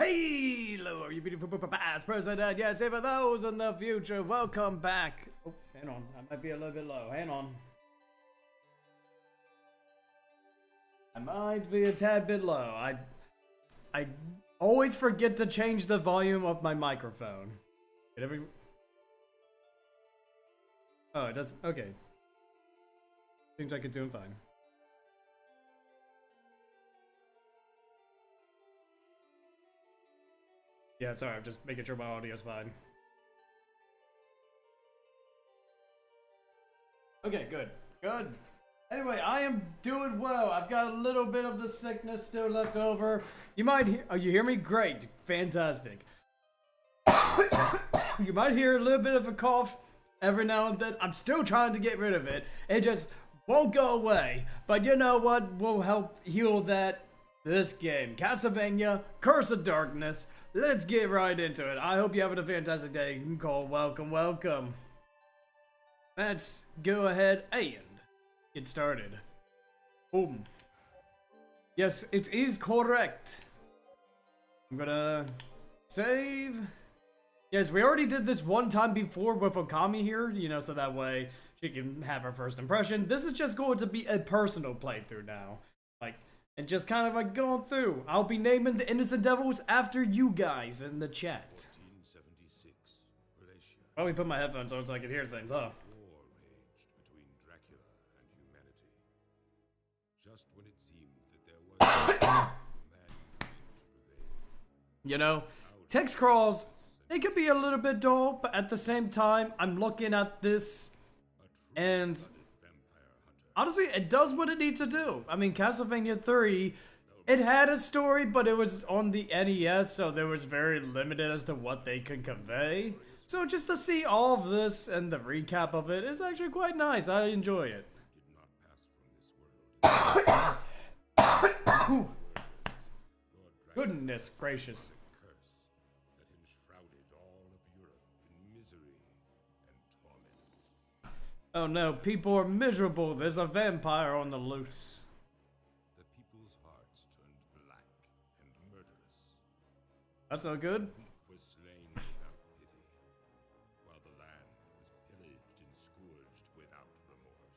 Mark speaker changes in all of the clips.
Speaker 1: Hello, you beautiful past person, and yes, for those in the future, welcome back. Oh, hang on, I might be a little bit low. Hang on. I might be a tad bit low. I always forget to change the volume of my microphone. Oh, it does. Okay. Seems like it's doing fine. Yeah, sorry, I'm just making sure my audio's fine. Okay, good. Good. Anyway, I am doing well. I've got a little bit of the sickness still left over. You might hear... Oh, you hear me? Great. Fantastic. You might hear a little bit of a cough every now and then. I'm still trying to get rid of it. It just won't go away. But you know what will help heal that? This game. Castlevania, Curse of Darkness. Let's get right into it. I hope you're having a fantastic day. Cole, welcome, welcome. Let's go ahead and get started. Boom. Yes, it is correct. I'm gonna save. Yes, we already did this one time before with Okami here, you know, so that way she can have her first impression. This is just going to be a personal playthrough now. Like, and just kind of like going through. I'll be naming the innocent devils after you guys in the chat. Probably put my headphones on so I can hear things, huh?
Speaker 2: War raged between Dracula and humanity. Just when it seemed that there was man to prevail.
Speaker 1: You know, text crawls, they could be a little bit dull, but at the same time, I'm looking at this and honestly, it does what it needs to do. I mean, Castlevania 3, it had a story, but it was on the NES, so there was very limited as to what they could convey. So just to see all of this and the recap of it is actually quite nice. I enjoy it. Goodness gracious.
Speaker 2: Curse that enshrouded all of Europe in misery and torment.
Speaker 1: Oh no, people are miserable. There's a vampire on the loose.
Speaker 2: The people's hearts turned black and murderous.
Speaker 1: That's no good.
Speaker 2: Weak was slain without pity, while the land was pillaged and scourged without remorse.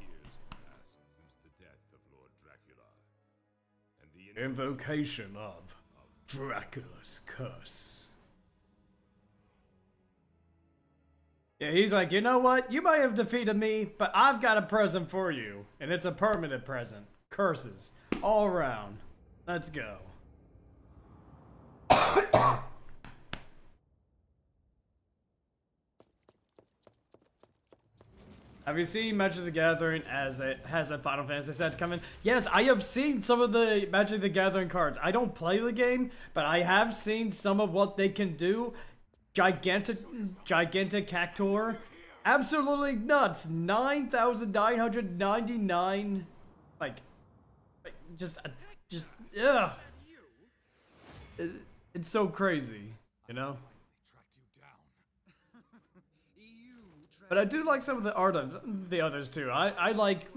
Speaker 2: Years have passed since the death of Lord Dracula, and the
Speaker 1: Invocation of Dracula's curse. Yeah, he's like, you know what? You might have defeated me, but I've got a present for you. And it's a permanent present. Curses. All around. Let's go. Have you seen Magic the Gathering as it has a Final Fantasy set coming? Yes, I have seen some of the Magic the Gathering cards. I don't play the game, but I have seen some of what they can do. Gigantic Cactor. Absolutely nuts. 9,999. Just, ugh. It's so crazy, you know? But I do like some of the art of the others too. I like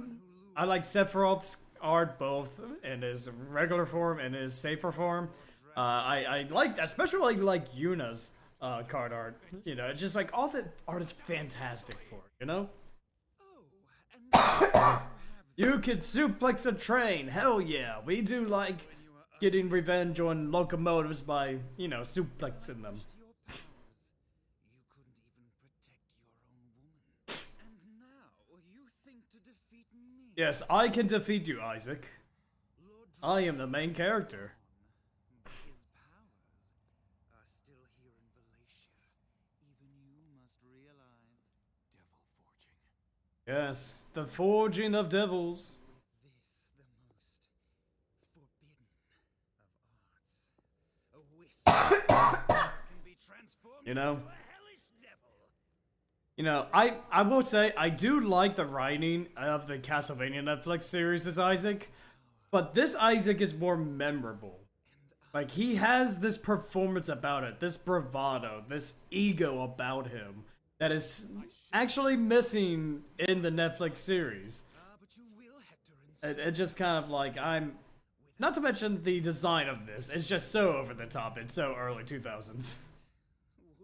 Speaker 1: Sephiroth's art both in his regular form and his safer form. I like, especially like Yuna's card art. You know, it's just like all the art is fantastic for it, you know? You could suplex a train. Hell yeah. We do like getting revenge on locomotives by, you know, suplexing them. Yes, I can defeat you, Isaac. I am the main character.
Speaker 3: His powers are still here in Valacia. Even you must realize devil forging.
Speaker 1: Yes, the forging of devils.
Speaker 3: This the most forbidden of arts. A wisp can be transformed
Speaker 1: You know?
Speaker 3: into a hellish devil.
Speaker 1: You know, I will say, I do like the writing of the Castlevania Netflix series as Isaac, but this Isaac is more memorable. Like, he has this performance about it, this bravado, this ego about him, that is actually missing in the Netflix series.
Speaker 3: But you will, Hector, and
Speaker 1: It just kind of like, not to mention the design of this is just so over the top. It's so early 2000s.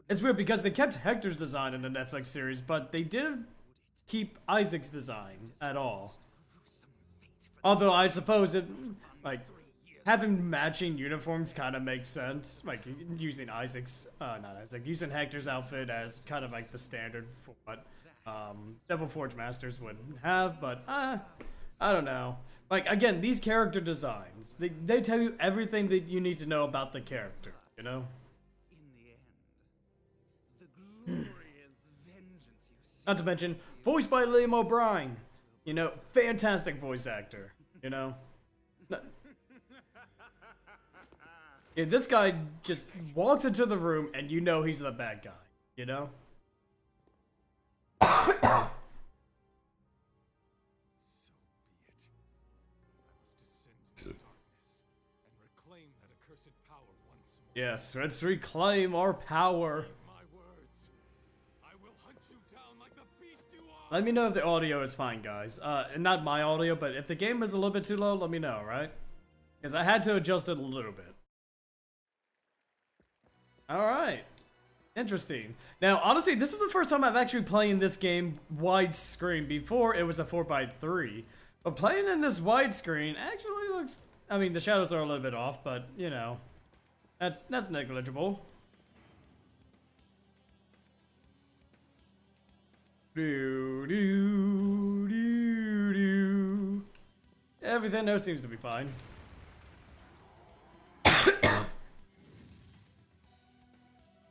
Speaker 1: It's weird because they kept Hector's design in the Netflix series, but they didn't keep Isaac's design at all. Although I suppose it, like, having matching uniforms kind of makes sense. Like, using using Hector's outfit as kind of like the standard for what Devil Forge Masters would have, but I don't know. Like, again, these character designs, they tell you everything that you need to know about the character, you know?
Speaker 3: In the end, the glorious vengeance you seek.
Speaker 1: Not to mention, voiced by Liam O'Brien. You know, fantastic voice actor, you know? Yeah, this guy just walks into the room and you know he's the bad guy, you know?
Speaker 2: So be it. I must descend into the darkness and reclaim that accursed power once more.
Speaker 1: Yes, let's reclaim our power.
Speaker 2: My words. I will hunt you down like the beast you are.
Speaker 1: Let me know if the audio is fine, guys. And not my audio, but if the game is a little bit too low, let me know, right? Because I had to adjust it a little bit. Alright. Interesting. Now, honestly, this is the first time I've actually played this game widescreen. Before, it was a 4x3. But playing in this widescreen actually looks... I mean, the shadows are a little bit off, but, you know. That's negligible. Do. Everything else seems to be fine.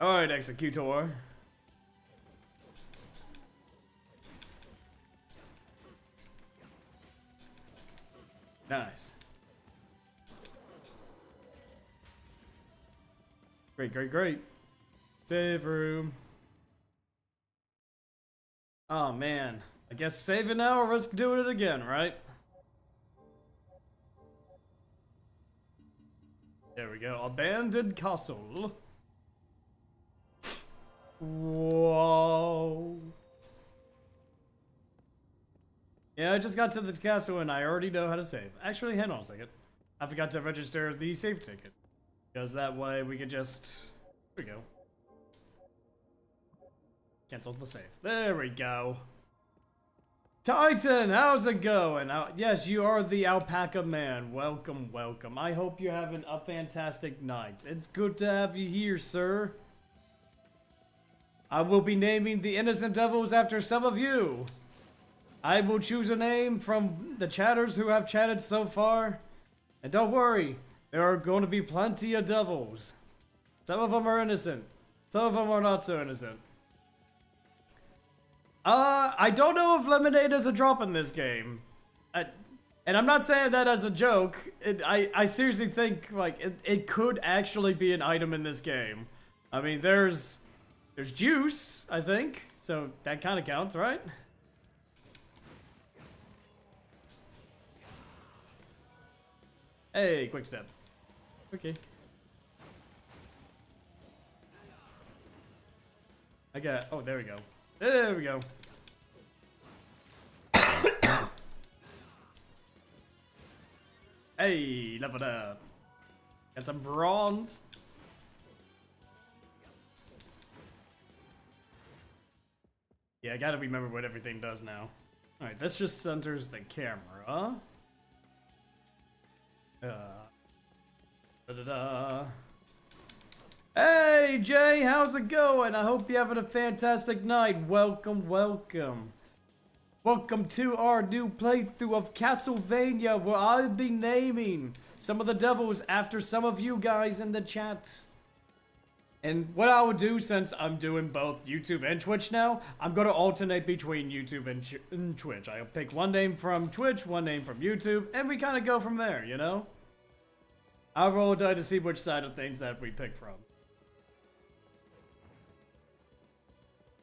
Speaker 1: Alright, Executor. Nice. Great. Save room. Oh man. I guess save it now or risk doing it again, right? There we go. Abandoned castle. Whoa. Yeah, I just got to the castle and I already know how to save. Actually, hang on a second. I forgot to register the save ticket. Because that way we can just... There we go. Cancel the save. There we go. Titan, how's it going? Yes, you are the alpaca man. Welcome. I hope you're having a fantastic night. It's good to have you here, sir. I will be naming the innocent devils after some of you. I will choose a name from the chatters who have chatted so far. And don't worry, there are going to be plenty of devils. Some of them are innocent. Some of them are not so innocent. I don't know if lemonade is a drop in this game. And I'm not saying that as a joke. I seriously think, like, it could actually be an item in this game. I mean, there's juice, I think. So that kind of counts, right? Hey, quick step. Okay. Oh, there we go. There we go. Hey, leveled up. Got some bronze. Yeah, I gotta remember what everything does now. Alright, this just centers the camera. Hey, Jay, how's it going? I hope you're having a fantastic night. Welcome. Welcome to our new playthrough of Castlevania, where I'll be naming some of the devils after some of you guys in the chat. And what I would do, since I'm doing both YouTube and Twitch now, I'm going to alternate between YouTube and Twitch. I'll pick one name from Twitch, one name from YouTube, and we kind of go from there, you know? I'll roll a die to see which side of things that we pick from.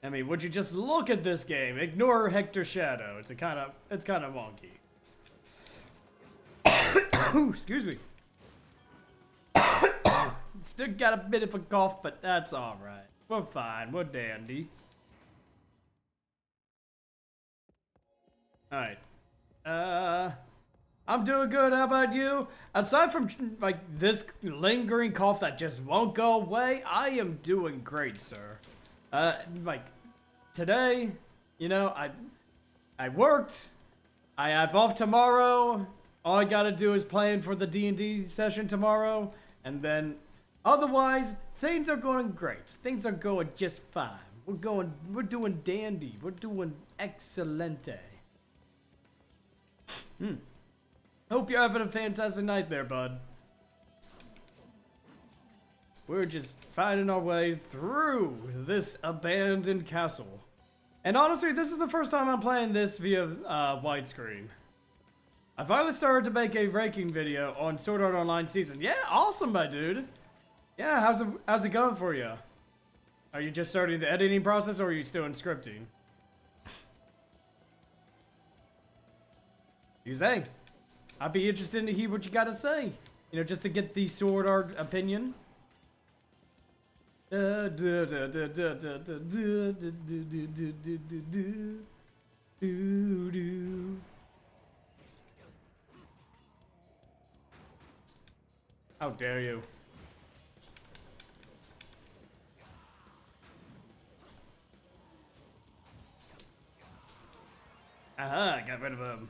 Speaker 1: I mean, would you just look at this game? Ignore Hector's shadow. It's kind of wonky. Ooh, excuse me. Still got a bit of a cough, but that's alright. We're fine. We're dandy. Alright. I'm doing good. How about you? Aside from like this lingering cough that just won't go away, I am doing great, sir. Like today, you know, I worked. I have off tomorrow. All I gotta do is plan for the D&D session tomorrow, and then otherwise things are going great. Things are going just fine. We're doing dandy. We're doing excelente. Hope you're having a fantastic night there, bud. We're just finding our way through this abandoned castle. And honestly, this is the first time I'm playing this via widescreen. I finally started to make a ranking video on Sword Art Online Season. Yeah, awesome, my dude. Yeah, how's it going for you? Are you just starting the editing process, or are you still in scripting? You say? I'd be interested to hear what you gotta say. You know, just to get the Sword Art opinion. How dare you? Aha, got rid of him.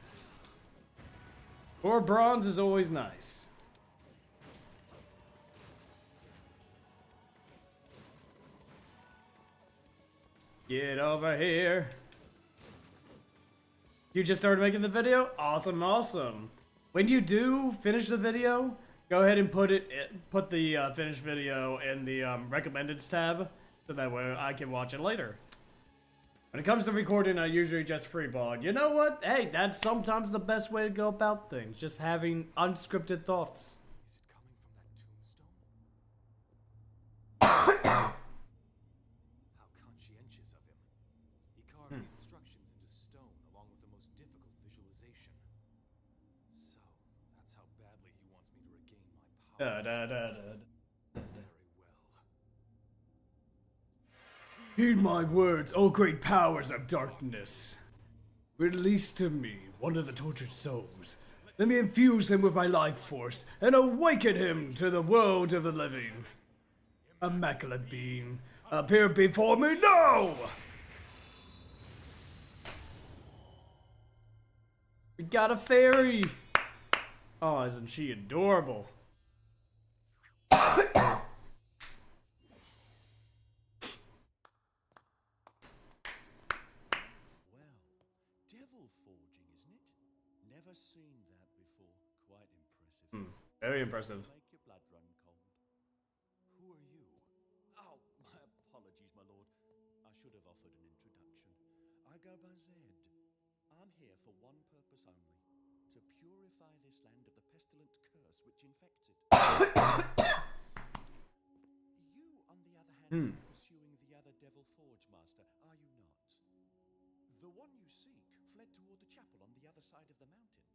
Speaker 1: 4 bronze is always nice. Get over here. You just started making the video? Awesome, awesome. When you do finish the video, go ahead and put the finished video in the recommendeds tab, so that way I can watch it later. When it comes to recording, I usually just freeball. You know what? Hey, that's sometimes the best way to go about things. Just having unscripted thoughts.
Speaker 2: Is it coming from that tombstone? How conscientious of him. He carved the instructions into stone along with the most difficult visualization. So, that's how badly he wants me to regain my powers.
Speaker 1: Heed my words, O great powers of darkness. Release to me one of the tortured souls. Let me infuse him with my life force and awaken him to the world of the living. Immaculate being, appear before me now! We got a fairy! Oh, isn't she adorable?
Speaker 2: Seen that before. Quite impressive.
Speaker 1: Very impressive.
Speaker 2: Make your blood run cold. Who are you? Oh, my apologies, my lord. I should have offered an introduction. I go by Zed. I'm here for one purpose only: to purify this land of the pestilent curse which infects it. You, on the other hand, are pursuing the other Devil Forge Master, are you not? The one you seek fled toward the chapel on the other side of the mountain.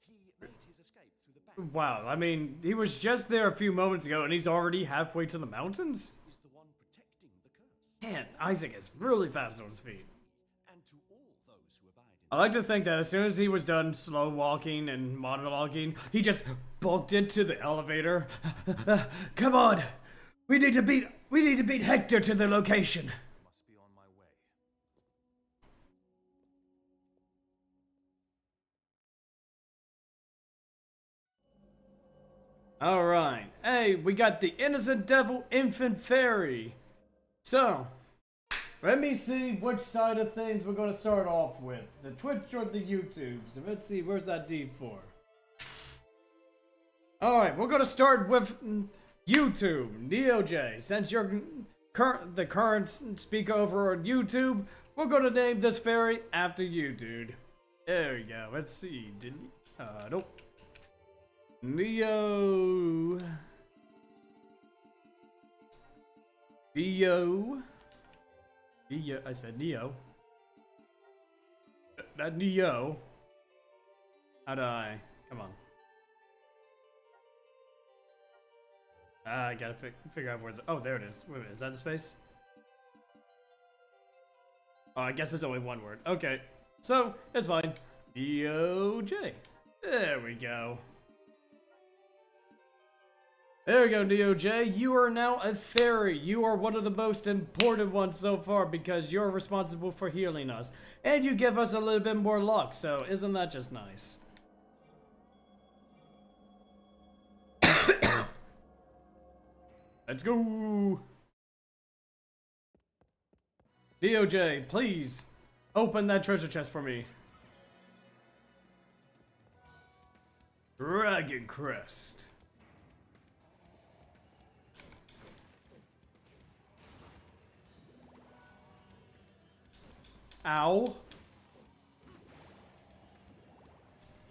Speaker 2: He made his escape through the back.
Speaker 1: Wow, I mean, he was just there a few moments ago and he's already halfway to the mountains?
Speaker 2: Is the one protecting the curse.
Speaker 1: Man, Isaac is really fast on his feet.
Speaker 2: And to all those who abide in
Speaker 1: I like to think that as soon as he was done slow walking and monologuing, he just bulked into the elevator. Come on! We need to beat Hector to the location.
Speaker 2: must be on my way.
Speaker 1: Alright. Hey, we got the innocent devil infant fairy. So, let me see which side of things we're going to start off with. The Twitch or the YouTube. So let's see, where's that D4? Alright, we're going to start with YouTube. NeoJ, since you're the current speaker over on YouTube, we're going to name this fairy after you, dude. There we go. Let's see. Nope. Neo. I said Neo. That Neo. How do I? Come on. I gotta figure out where the. Oh, there it is. Wait a minute, is that the space? Oh, I guess it's only one word. Okay. So, it's fine. DOJ. There we go. There we go, DOJ. You are now a fairy. You are one of the most important ones so far because you're responsible for healing us. And you give us a little bit more luck, so isn't that just nice? Let's go! DOJ, please open that treasure chest for me. Dragon Crest. Ow.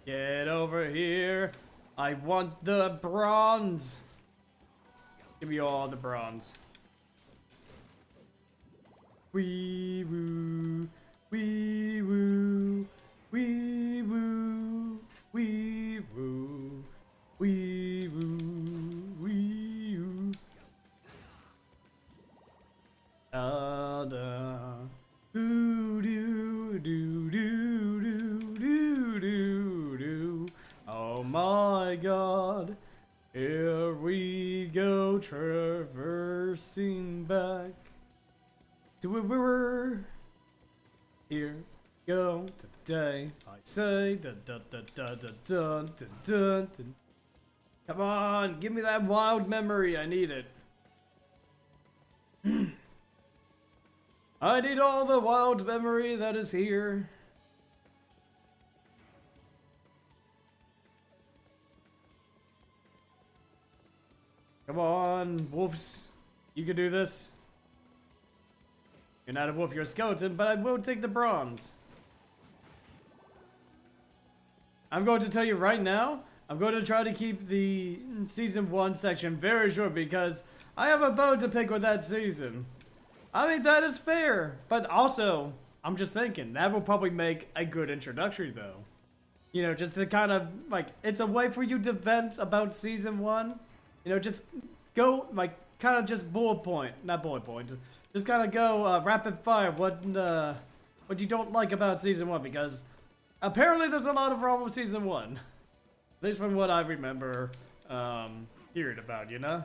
Speaker 1: Get over here. I want the bronze. Give me all the bronze. Wee woo. Wee woo. Wee woo. Wee woo. Wee woo. Wee woo. Da da. Do do do do do do do do. Oh my God! Here we go, traversing back to where we were. Here we go today. I say da da da da da da da da. Come on, give me that wild memory. I need it. I need all the wild memory that is here. Come on, wolves. You can do this. You're not a wolf, you're a skeleton, but I will take the bronze. I'm going to tell you right now, I'm going to try to keep the season 1 section very short because I have a bone to pick with that season. I mean, that is fair, but also, I'm just thinking, that will probably make a good introductory, though. You know, just to kind of, like, it's a way for you to vent about Season 1. You know, just go, like, kind of just bullet point, not bullet point, just kind of go rapid fire what you don't like about Season 1, because apparently there's a lot of wrong with Season 1. At least from what I remember hearing about, you know?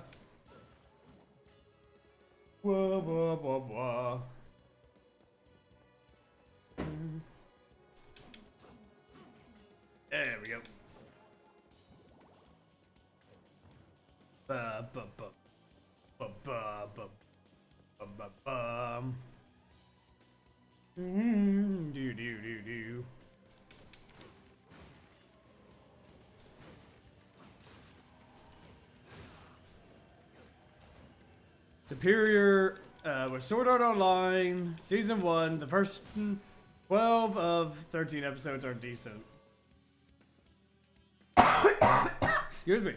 Speaker 1: Whoa, whoa, whoa, whoa. There we go. Ba ba ba ba ba ba ba ba ba. Do do do do. Superior with Sword Art Online, Season 1, the first 12 of 13 episodes are decent. Excuse me.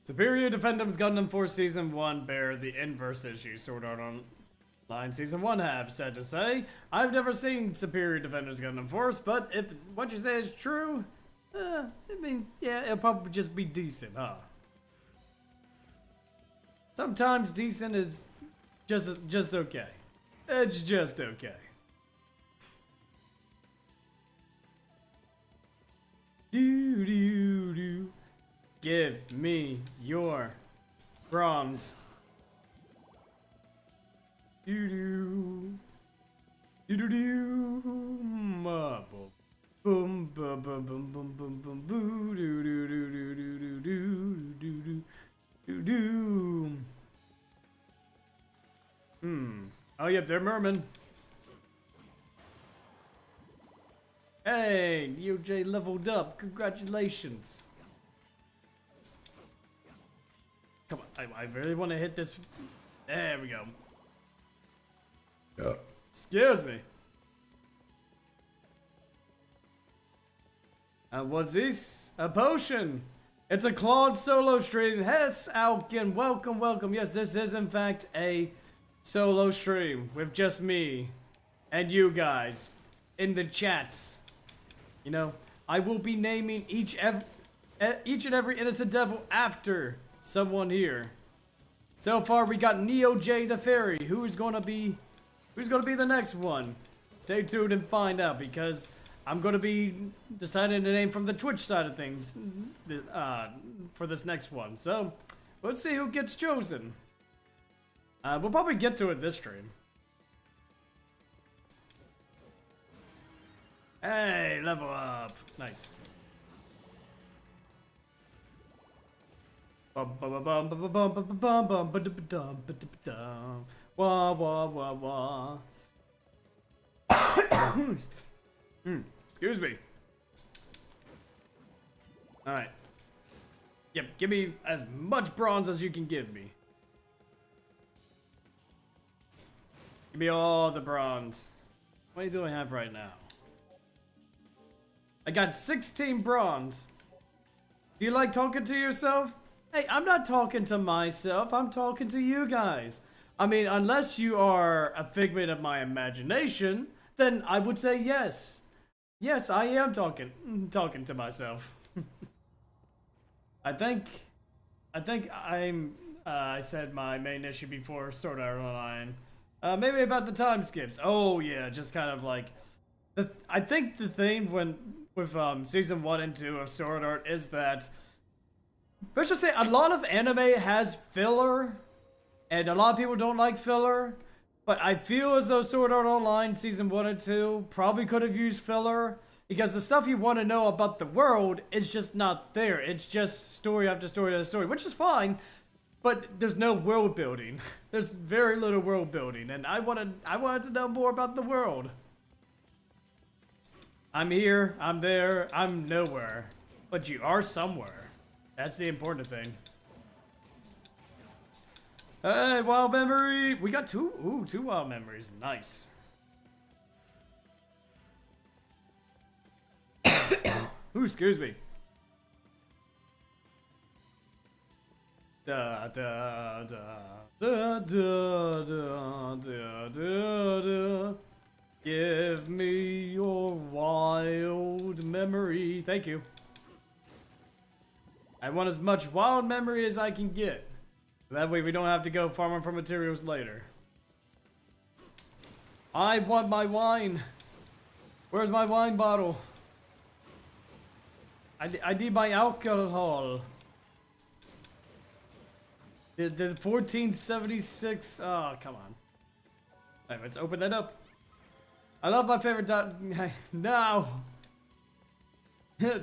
Speaker 1: Superior Defendum's Gundam Force Season 1 bear the inverse issue Sword Art Online Season 1 have, sad to say. I've never seen Superior Defenders Gundam Force, but if what you say is true, I mean, yeah, it'll probably just be decent, huh? Sometimes decent is just okay. It's just okay. Do do do. Give me your bronze. Do do. Do do do. Boom boom boom boom boom boom boom boom boo do do do do do do do do do do. Oh yep, they're mermen. Hey, UJ leveled up. Congratulations. Come on, I really want to hit this. There we go.
Speaker 4: Yeah.
Speaker 1: Excuse me. What's this? A potion. It's a Claude solo stream. Yes, Alkin, welcome, welcome. Yes, this is in fact a solo stream with just me and you guys in the chats. You know, I will be naming each and every innocent devil after someone here. So far, we got Neo J the Fairy. Who's gonna be the next one? Stay tuned and find out, because I'm gonna be deciding the name from the Twitch side of things for this next one. So let's see who gets chosen. We'll probably get to it this stream. Hey, level up. Nice. Bum bum bum bum bum bum bum bum bum bum. Wah wah wah wah. Excuse me. Alright. Yep, give me as much bronze as you can give me. Give me all the bronze. What do I have right now? I got 16 bronze. Do you like talking to yourself? Hey, I'm not talking to myself. I'm talking to you guys. I mean, unless you are a figment of my imagination, then I would say yes. Yes, I am talking to myself. I think I said my main issue before Sword Art Online. Maybe about the time skips. Oh yeah, just kind of like I think the thing with season 1 and 2 of Sword Art is that, let's just say, a lot of anime has filler, and a lot of people don't like filler. But I feel as though Sword Art Online Season 1 and 2 probably could have used filler, because the stuff you want to know about the world is just not there. It's just story after story after story, which is fine, but there's no world building. There's very little world building, and I wanted to know more about the world. I'm here, I'm there, I'm nowhere. But you are somewhere. That's the important thing. Hey, wild memory! We got two wild memories. Nice. Ooh, excuse me. Da da da da da da da da da. Give me your wild memory. Thank you. I want as much wild memory as I can get. That way we don't have to go farming for materials later. I want my wine. Where's my wine bottle? I need my alcohol. The 1476. Oh, come on. Alright, let's open that up. I love my favorite no.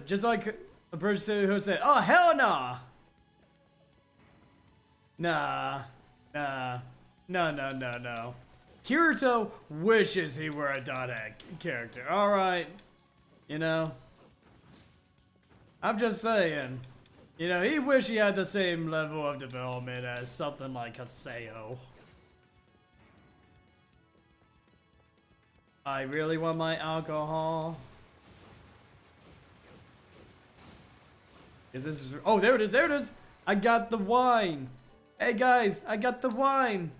Speaker 1: Just like a British who said, oh, hell nah. Nah. No. Kirito wishes he were a .egg character. Alright. You know. I'm just saying. You know, he wish he had the same level of development as something like Haseo. I really want my alcohol. Is this... Oh, there it is. I got the wine. Hey guys, I got the wine.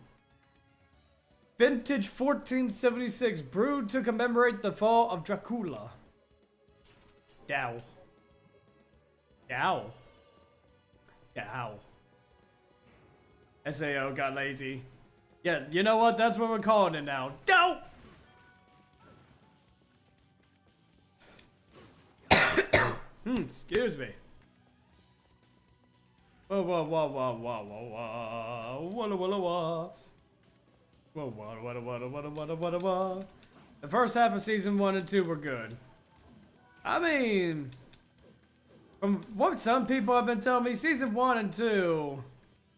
Speaker 1: Vintage 1476, brewed to commemorate the fall of Dracula. Dow. SAO got lazy. Yeah, you know what? That's what we're calling it now. Dow! Excuse me. Whoa. The first half of season 1 and 2 were good. I mean, from what some people have been telling me, season 1 and 2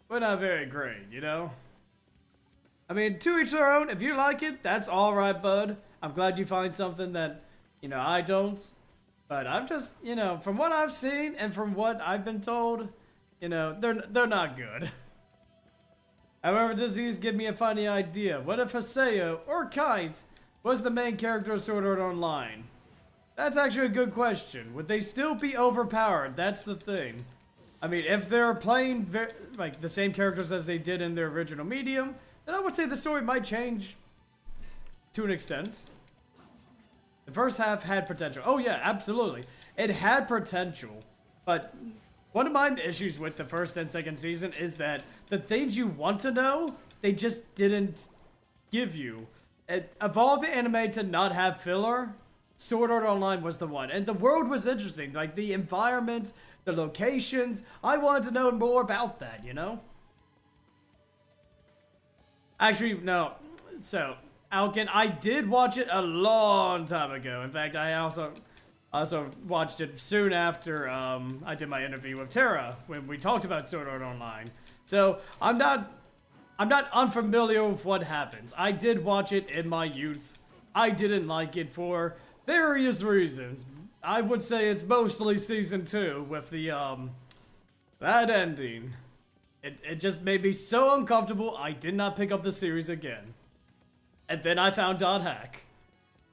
Speaker 1: were not very great, you know? I mean, to each their own. If you like it, that's alright, bud. I'm glad you find something that, you know, I don't. But I'm just, you know, from what I've seen and from what I've been told, you know, they're not good. However, does these give me a funny idea? What if Haseo or Kites was the main character of Sword Art Online? That's actually a good question. Would they still be overpowered? That's the thing. I mean, if they're playing like the same characters as they did in their original medium, then I would say the story might change to an extent. The first half had potential. Oh yeah, absolutely. It had potential. But one of my issues with the first and second season is that the things you want to know, they just didn't give you. Of all the anime to not have filler, Sword Art Online was the one. And the world was interesting. Like, the environment, the locations. I wanted to know more about that, you know? Actually, no. So, Alkin, I did watch it a long time ago. In fact, I also watched it soon after I did my interview with Tara when we talked about Sword Art Online. So, I'm not unfamiliar with what happens. I did watch it in my youth. I didn't like it for various reasons. I would say it's mostly season 2 with the that ending. It just made me so uncomfortable I did not pick up the series again. And then I found Dot Hack.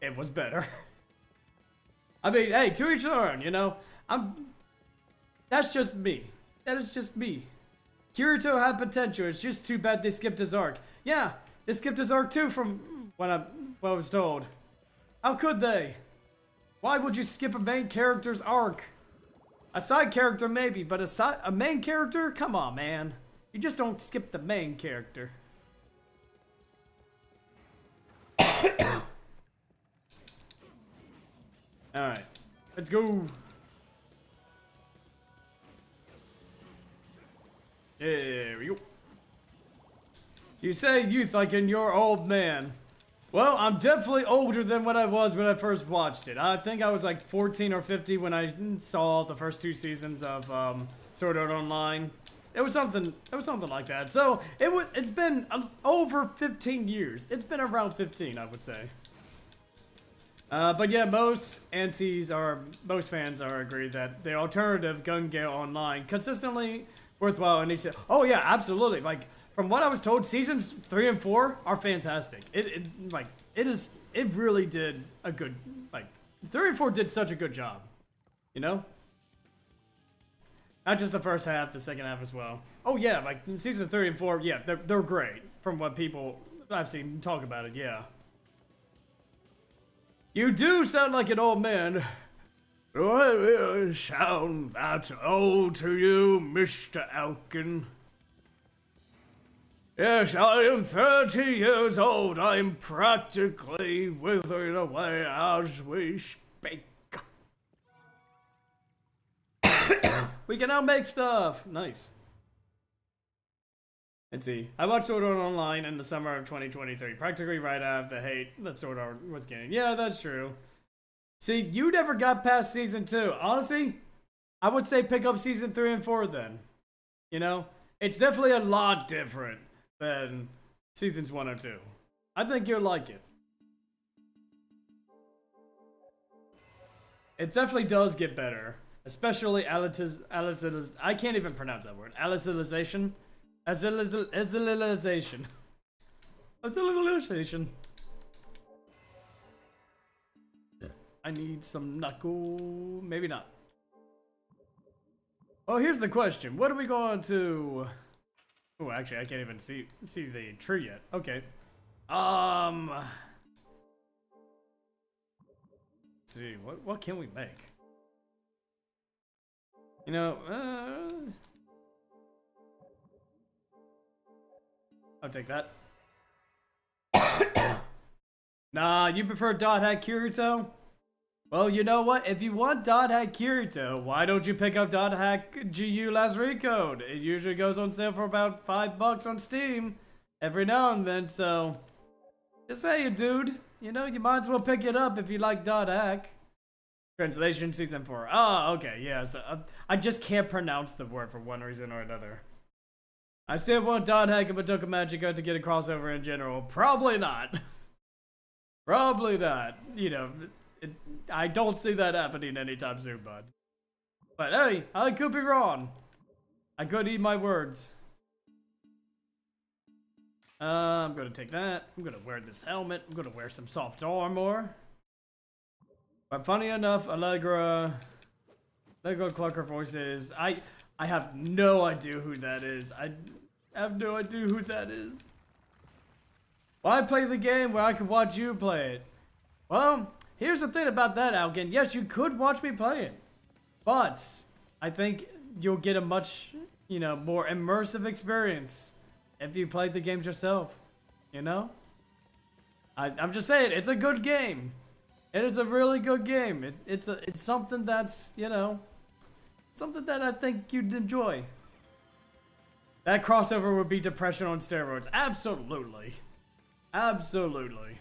Speaker 1: It was better. I mean, hey, to each their own, you know? That's just me. That is just me. Kirito had potential, it's just too bad they skipped his arc. Yeah, they skipped his arc too from what I was told. How could they? Why would you skip a main character's arc? A side character maybe, but a main character? Come on, man. You just don't skip the main character. Alright, let's go. There we go. You say youth like in your old man. Well, I'm definitely older than what I was when I first watched it. I think I was like 14 or 50 when I saw the first 2 seasons of Sword Art Online. It was something like that. So it's been over 15 years. It's been around 15, I would say. But yeah, most fans are agreed that the alternative Gun Gale Online consistently worthwhile in each. Oh yeah, absolutely. Like from what I was told, seasons 3 and 4 are fantastic. It really did a good 3 and 4 did such a good job. You know? Not just the first half, the second half as well. Oh yeah, like season 3 and 4, yeah, they're great from what people I've seen talk about it, yeah. You do sound like an old man. Do I really sound that old to you, Mr. Alkin? Yes, I am 30 years old. I am practically withering away as we speak. We can now make stuff. Nice. Let's see. I watched Sword Art Online in the summer of 2023, practically right after the hate that Sword Art was getting. Yeah, that's true. See, you never got past season 2. Honestly, I would say pick up season 3 and 4 then. You know? It's definitely a lot different than seasons 1 or 2. I think you'll like it. It definitely does get better. Especially alicization. I can't even pronounce that word. Alicization. Alicization. Alicization. I need some knuckle. Maybe not. Oh, here's the question. What are we going to... Oh, actually, I can't even see the tree yet. Okay. Let's see. What can we make? You know, I'll take that. Nah, you prefer Dot Hack Kirito? Well, you know what? If you want Dot Hack Kirito, why don't you pick up Dot Hack GU Last Recode? It usually goes on sale for about $5 on Steam every now and then, so just saying, dude. You know, you might as well pick it up if you like Dot Hack. Translation season 4. Oh, okay, yeah. So I just can't pronounce the word for one reason or another. I still want Dot Hack and Madoka Magica to get a crossover in general. Probably not. Probably not. You know, I don't see that happening anytime soon, bud. But hey, I could be wrong. I could eat my words. I'm gonna take that. I'm gonna wear this helmet. I'm gonna wear some soft armor. But funny enough, Allegra Clucker voices. I have no idea who that is. I have no idea who that is. Why play the game where I could watch you play it? Well, here's the thing about that, Alkin. Yes, you could watch me play it. But I think you'll get a much, more immersive experience if you played the games yourself. You know? I'm just saying, it's a good game. And it's a really good game. It's something that's, something that I think you'd enjoy. That crossover would be depression on steroids. Absolutely. Absolutely.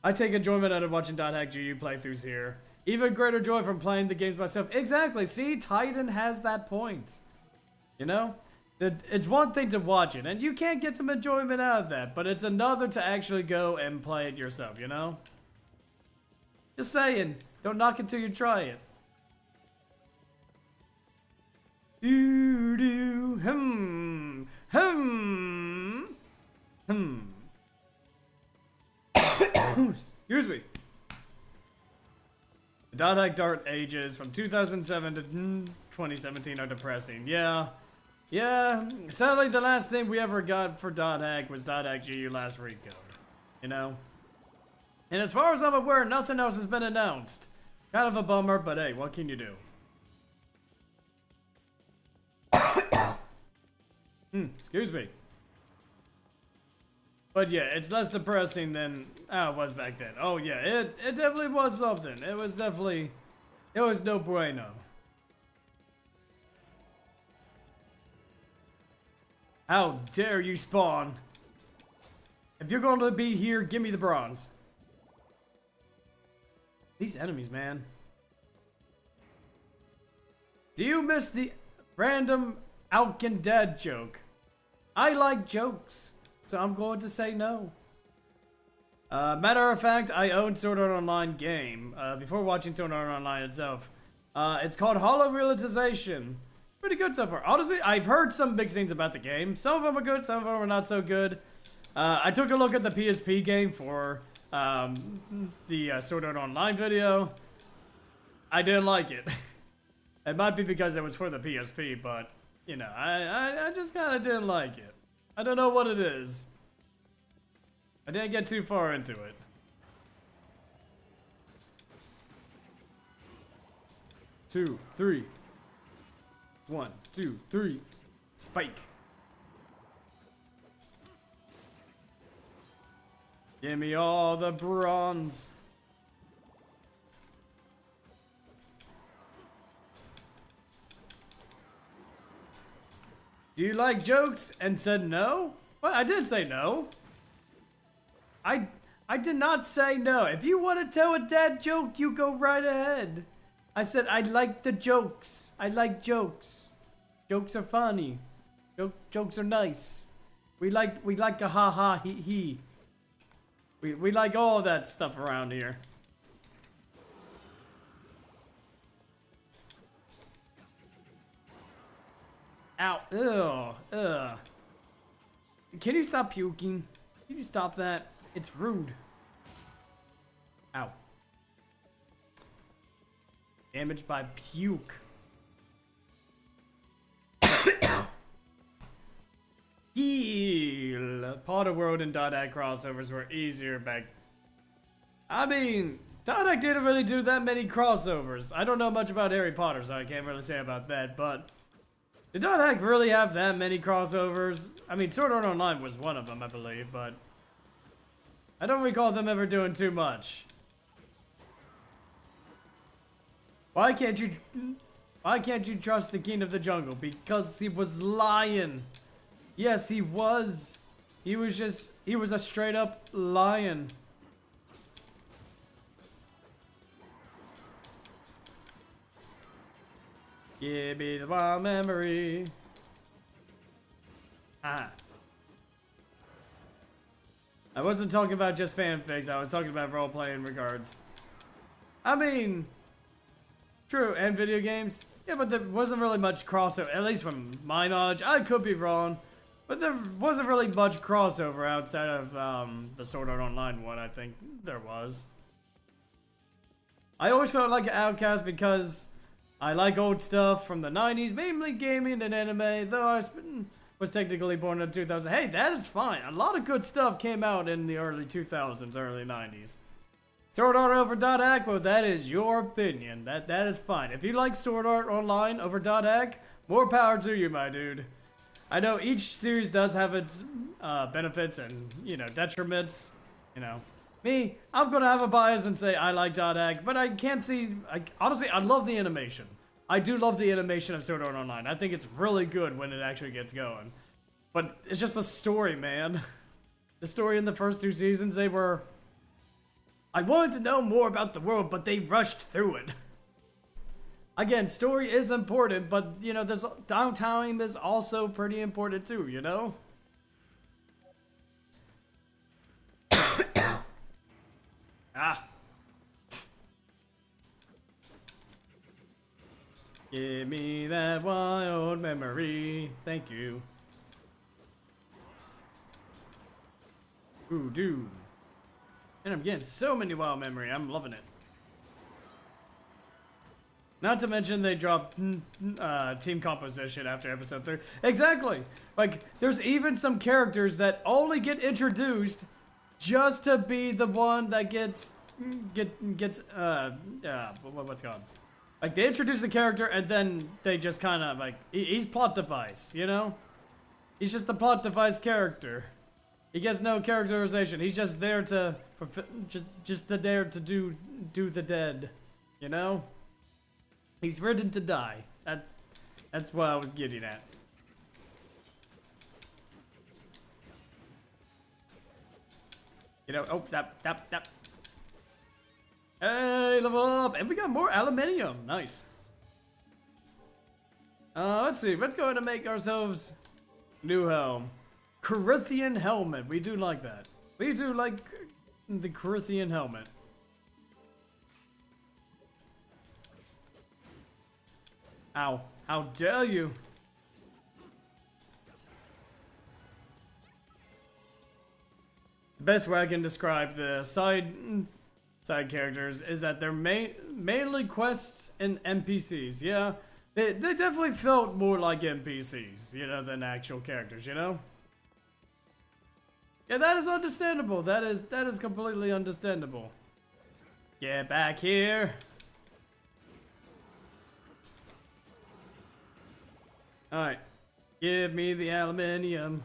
Speaker 1: I take enjoyment out of watching .hack GU playthroughs here. Even greater joy from playing the games myself. Exactly. See, Titan has that point. It's one thing to watch it, and you can't get some enjoyment out of that, but it's another to actually go and play it yourself, Just saying. Don't knock it till you try it. Doo-doo, Excuse me. The .hack Dart ages from 2007 to 2017 are depressing. Yeah. Sadly, the last thing we ever got for .hack was .hack GU last recode. And as far as I'm aware, nothing else has been announced. Kind of a bummer, but hey, what can you do? Excuse me. But yeah, it's less depressing than it was back then. Oh yeah, it definitely was something. It was no bueno. How dare you spawn? If you're going to be here, give me the bronze. These enemies, man. Do you miss the random Alkin Dad joke? I like jokes, so I'm going to say no. Matter of fact, I own Sword Art Online game before watching Sword Art Online itself. It's called Hollow Realization. Pretty good so far. Honestly, I've heard some big things about the game. Some of them are good, some of them are not so good. I took a look at the PSP game for the Sword Art Online video. I didn't like it. It might be because it was for the PSP, but, I just kind of didn't like it. I don't know what it is. I didn't get too far into it. Two, three. 1, 2, 3. Spike. Give me all the bronze. Do you like jokes? And said no? Well, I did say no. I did not say no. If you want to tell a dad joke, you go right ahead. I said I like the jokes. I like jokes. Jokes are funny. Jokes are nice. We like a ha ha he he. We like all that stuff around here. Ow. Ugh. Ugh. Can you stop puking? Can you stop that? It's rude. Ow. Damaged by puke. Heal. Potter World and .hack crossovers were easier back. I mean, .hack didn't really do that many crossovers. I don't know much about Harry Potter, so I can't really say about that, but did .hack really have that many crossovers? I mean, Sword Art Online was one of them, I believe, but I don't recall them ever doing too much. Why can't you trust the King of the Jungle? Because he was lying. Yes, he was. He was a straight up lion. Give me the wild memory. Ah. I wasn't talking about just fanfics, I was talking about role-play in regards. I mean, true, and video games. Yeah, but there wasn't really much crossover, at least from my knowledge. I could be wrong, but there wasn't really much crossover outside of the Sword Art Online one, I think there was. I always felt like an outcast because I like old stuff from the 90s, mainly gaming and anime, though I was technically born in 2000. Hey, that is fine. A lot of good stuff came out in the early 2000s, early 90s. Sword Art over .hack, well, that is your opinion. That is fine. If you like Sword Art Online over .hack, more power to you, my dude. I know each series does have its benefits and, detriments, Me, I'm gonna have a bias and say I like Dot Hack, but I can't see. Honestly, I love the animation. I do love the animation of Sword Art Online. I think it's really good when it actually gets going. But it's just the story, man. The story in the first 2 seasons, they were... I wanted to know more about the world, but they rushed through it. Again, story is important, but, you know, this downtime is also pretty important too, you know? Ah. Give me that wild memory. Thank you. Ooh, dude. And I'm getting so many wild memory. I'm loving it. Not to mention they dropped team composition after episode 3. Exactly. Like, there's even some characters that only get introduced just to be the one that gets what's it called? Like, they introduce the character and then they just kind of like he's plot device, you know? He's just the plot device character. He gets no characterization. He's just there to just there to do the dead, you know? He's written to die. That's what I was getting at. You know, oh, stop. Hey, level up! And we got more aluminium. Nice. Let's see. Let's go ahead and make ourselves new helm. Corinthian helmet. We do like that. We do like the Corinthian helmet. Ow. How dare you? The best way I can describe the side characters is that they're mainly quests and NPCs. Yeah, they definitely felt more like NPCs, you know, than actual characters, you know? Yeah, that is understandable. That is completely understandable. Get back here. Alright. Give me the aluminium.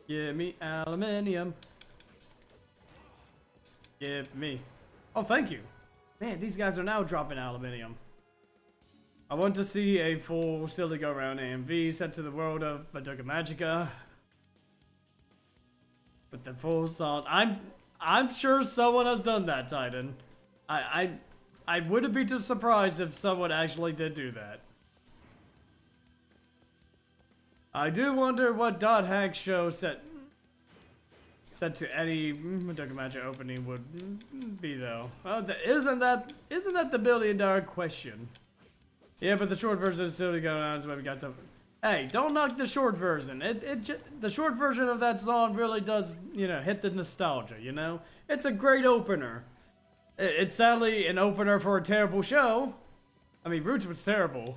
Speaker 1: Give me aluminium. Give me. Oh, thank you. Man, these guys are now dropping aluminium. I want to see a full silly go around AMV set to the world of Madoka Magica. With the full song. I'm sure someone has done that, Titan. I wouldn't be too surprised if someone actually did do that. I do wonder what Dot Hack show set to any Madoka Magica opening would be, though. Well, isn't that the $1 billion question? Yeah, but the short version is still going on, so we got some. Hey, don't knock the short version. The short version of that song really does, you know, hit the nostalgia. You know, it's a great opener. It's sadly an opener for a terrible show. I mean, Roots was terrible,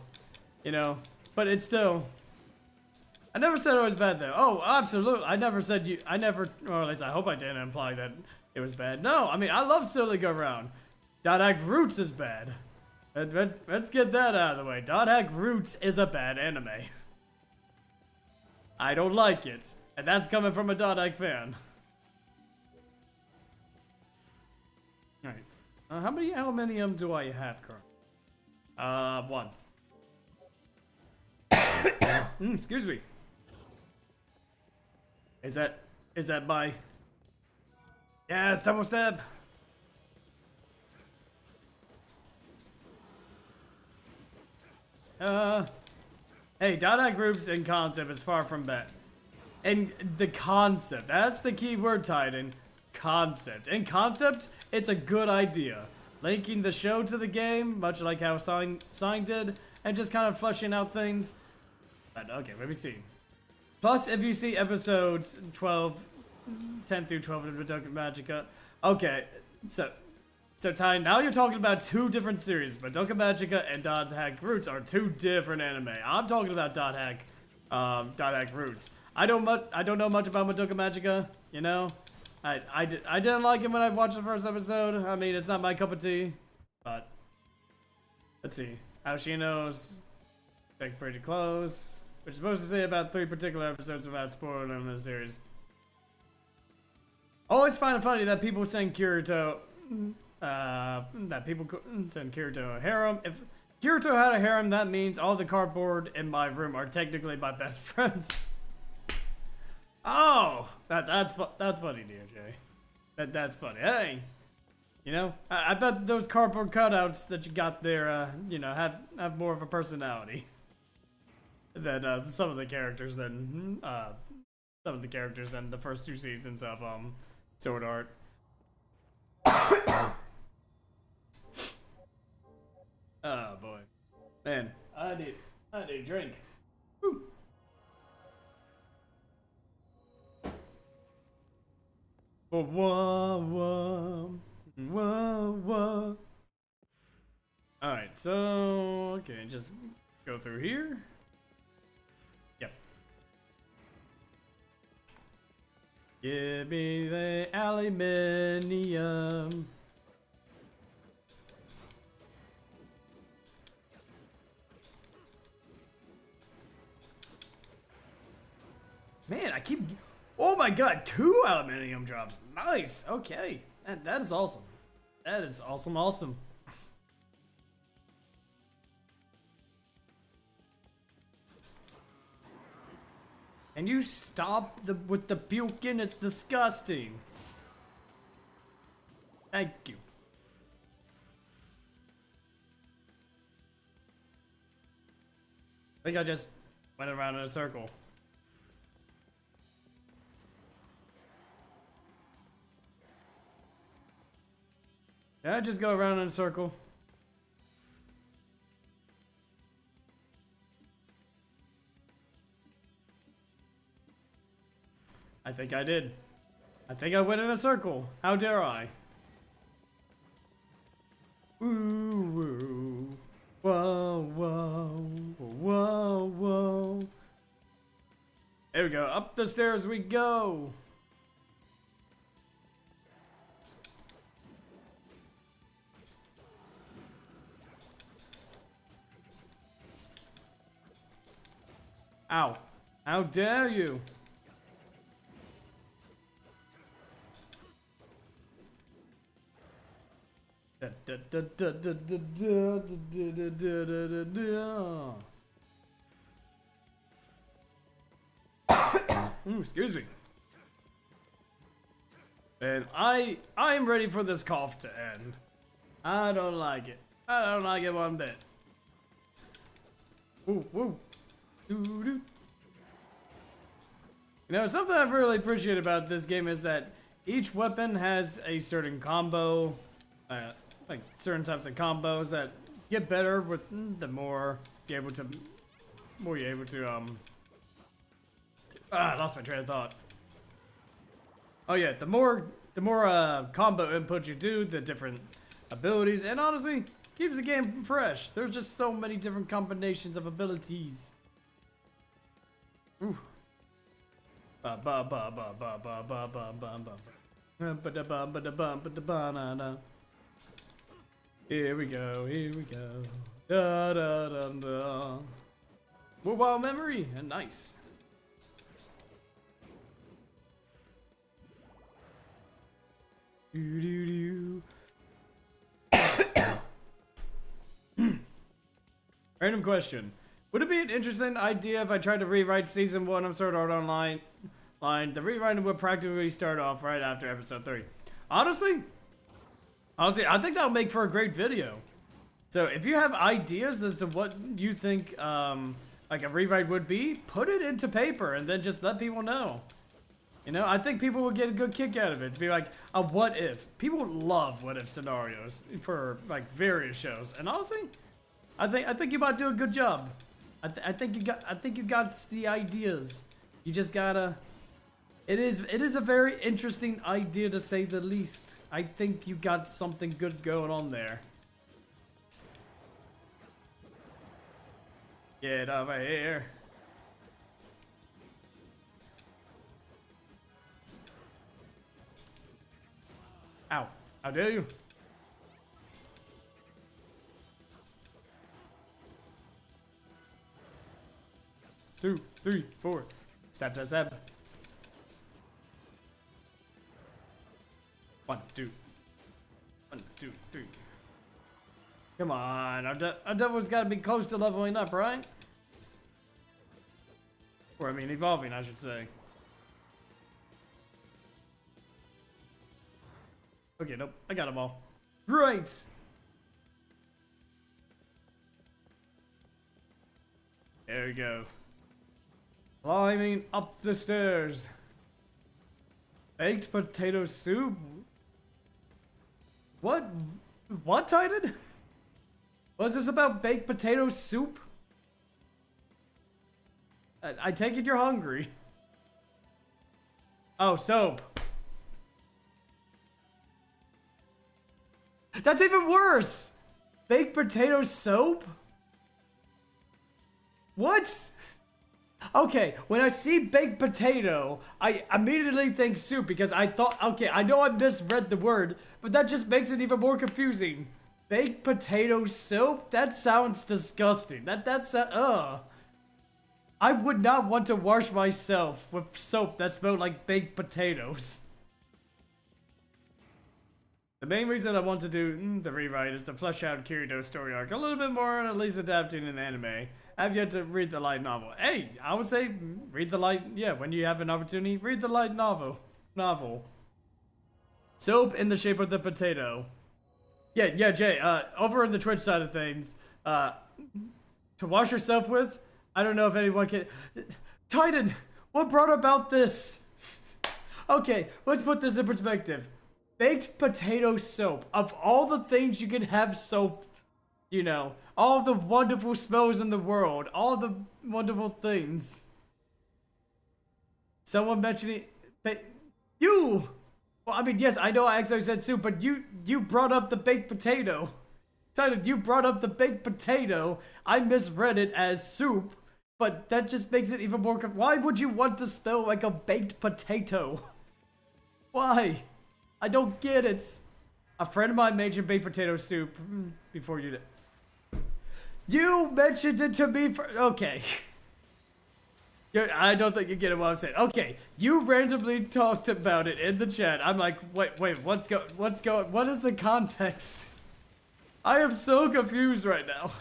Speaker 1: you know, but it's still. I never said it was bad though. Oh, absolutely. I never said you. I never, or at least I hope I didn't imply that it was bad. No, I mean I love Silly Go Round. Dot Hack Roots is bad. Let's get that out of the way. Dot Hack Roots is a bad anime. I don't like it, and that's coming from a Dot Hack fan. All right. How many aluminium do I have currently? 1. Excuse me. Is that my? Yes, double step. Hey, Dada groups and concept is far from bad. And the concept, that's the key word, Titan. Concept. In concept, it's a good idea. Linking the show to the game, much like how Sign did, and just kind of fleshing out things. But, okay, let me see. Plus, if you see episodes 10 through 12 of Madoka Magica. Okay, so Ty, now you're talking about 2 different series. Madoka Magica and Dot Hack Roots are 2 different anime. I'm talking about Dot Hack Roots. I don't know much about Madoka Magica, you know? I didn't like it when I watched the first episode. I mean, it's not my cup of tea. But, let's see. Ashino's like pretty close. which is supposed to say about 3 particular episodes without spoiling them in the series. Always find it funny that people send Kirito, send Kirito a harem. If Kirito had a harem, that means all the cardboard in my room are technically my best friends. Oh, that's funny, DOJ. That's funny. Hey, you know, I bet those cardboard cutouts that you got there, you know, have more of a personality than some of the characters than the first 2 seasons of Sword Art. Oh boy, man, I need a drink. Woo. Whoa, whoa, whoa, whoa. All right, so okay, just go through here. Yep. Give me the aluminium. Man, I keep. Oh my god, 2 aluminium drops. Nice. Okay. That is awesome. That is awesome, awesome. And you stop with the puking, it's disgusting. Thank you. I think I just went around in a circle. Did I just go around in a circle? I think I did. I think I went in a circle. How dare I? Ooh, woo. Whoa, whoa, whoa, whoa. There we go. Up the stairs we go. Ow. How dare you? Excuse me. And I'm ready for this cough to end. I don't like it. I don't like it one bit. Woo, woo. You know, something I really appreciate about this game is that each weapon has a certain combo, like certain types of combos that get better with the more you're able to, I lost my train of thought. Oh yeah, the more combo input you do, the different abilities, and honestly, keeps the game fresh. There's just so many different combinations of abilities. Ooh. Here we go, here we go. Da da da da. Wild memory, and nice. Do do do. Random question. Would it be an interesting idea if I tried to rewrite Season 1 of Sword Art Online? The rewriting would practically start off right after Episode 3. Honestly, I think that would make for a great video. So if you have ideas as to what you think like a rewrite would be, put it into paper and then just let people know. You know, I think people will get a good kick out of it. To be like a what if. People love what if scenarios for like various shows. And honestly, I think you might do a good job. I think you got the ideas. You just gotta. It is a very interesting idea to say the least. I think you got something good going on there. Get over here. Ow! How dare you? 2, 3, 4. Stab, stab, stab. 1, 2. 1, 2, 3. Come on, our devil's got to be close to leveling up, right? Or I mean, evolving, I should say. Okay, nope, I got them all. Great! There we go. Climbing up the stairs. Baked potato soup? What? What, Titan? Was this about baked potato soup? I take it you're hungry. Oh, soap. That's even worse! Baked potato soap? What? Okay, when I see baked potato, I immediately think soup because I thought, okay, I know I misread the word, but that just makes it even more confusing. Baked potato soap? That sounds disgusting. That's I would not want to wash myself with soap that smelled like baked potatoes. The main reason I want to do the rewrite is to flesh out Kirido's story arc a little bit more and at least adapting an anime. I've yet to read the light novel. Hey, I would say read the light, yeah, when you have an opportunity, read the light novel. Soap in the shape of the potato. Yeah, Jay, over on the Twitch side of things, to wash yourself with, I don't know if anyone can... Titan, what brought about this? Okay, let's put this in perspective. Baked potato soap. Of all the things you could have soap, you know, all the wonderful smells in the world, all the wonderful things. Someone mentioning... You! Well, I mean, yes, I know I accidentally said soup, but you brought up the baked potato. Titan, you brought up the baked potato. I misread it as soup, but that just makes it even more... Why would you want to smell like a baked potato? Why? I don't get it. A friend of mine mentioned baked potato soup before you did. You mentioned it to me for... Okay. I don't think you get what I'm saying. Okay, you randomly talked about it in the chat. I'm like, wait, what is the context? I am so confused right now.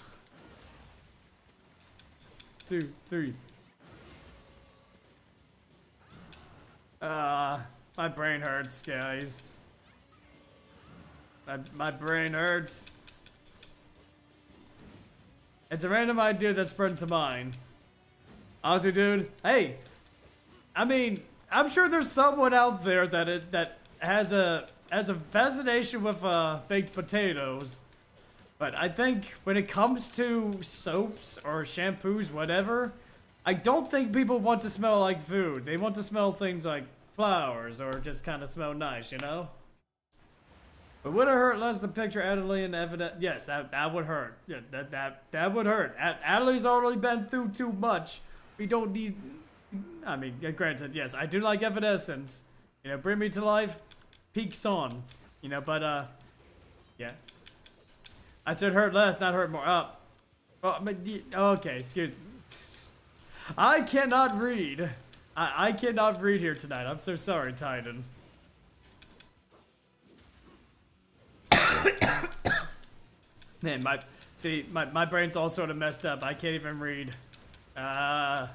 Speaker 1: 2, 3. My brain hurts, guys. My brain hurts. It's a random idea that sprung to mind. Honestly, dude, hey, I mean, I'm sure there's someone out there that has a fascination with baked potatoes, but I think when it comes to soaps or shampoos, whatever, I don't think people want to smell like food. They want to smell things like flowers or just kind of smell nice, you know? But would it hurt less to picture Adelaide and evidence? Yes, that would hurt. Yeah, that would hurt. Adelaide's already been through too much. We don't need... I mean, granted, yes, I do like Evanescence. You know, bring me to life, peaks on. You know, but, yeah. I said hurt less, not hurt more. Okay, excuse me. I cannot read. I cannot read here tonight. I'm so sorry, Titan. Man, my brain's all sort of messed up. I can't even read. Level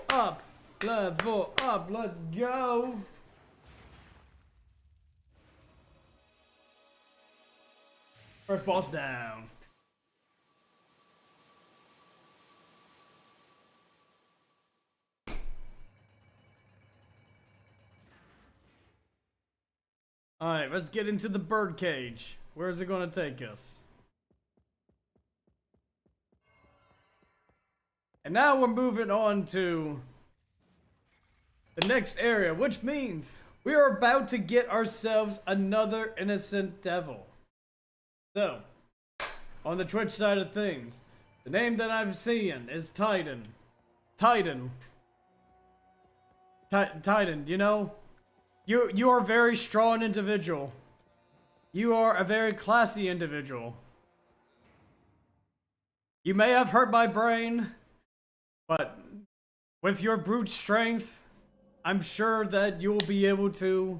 Speaker 1: up, let's go. First boss down. Alright, let's get into the birdcage. Where's it gonna take us? And now we're moving on to the next area, which means we are about to get ourselves another innocent devil. So, on the Twitch side of things, the name that I'm seeing is Titan. Titan, you know, you are a very strong individual. You are a very classy individual. You may have hurt my brain, but with your brute strength, I'm sure that you'll be able to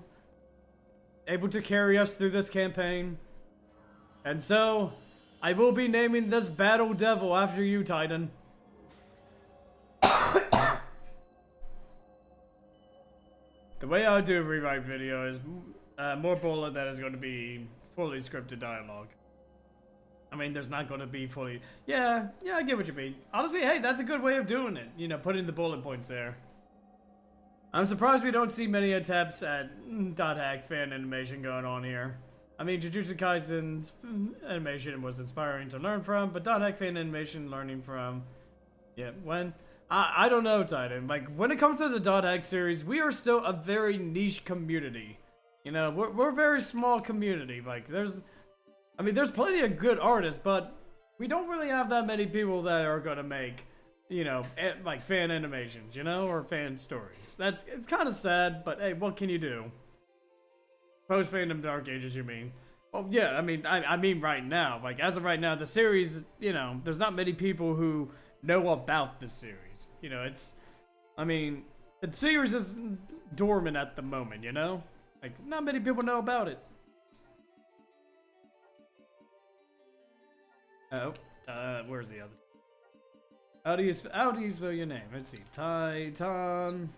Speaker 1: carry us through this campaign. And so, I will be naming this Battle Devil after you, Titan. The way I do a rewrite video is more bullet that is going to be fully scripted dialogue. I mean, there's not going to be fully... Yeah, I get what you mean. Honestly, hey, that's a good way of doing it. You know, putting the bullet points there. I'm surprised we don't see many attempts at .hack fan animation going on here. I mean, Jujutsu Kaisen's animation was inspiring to learn from, but .hack fan animation learning from... Yeah, when... I don't know, Titan. Like, when it comes to the .hack series, we are still a very niche community. You know, we're a very small community. Like, there's plenty of good artists, but we don't really have that many people that are gonna make, you know, like fan animations, you know, or fan stories. It's kind of sad, but hey, what can you do? Post fandom Dark Ages, you mean? Well, yeah, I mean right now, like as of right now, the series, you know, there's not many people who know about the series. You know, the series is dormant at the moment, you know? Like, not many people know about it. Oh, where's the other? How do you spell your name? Let's see, Titan.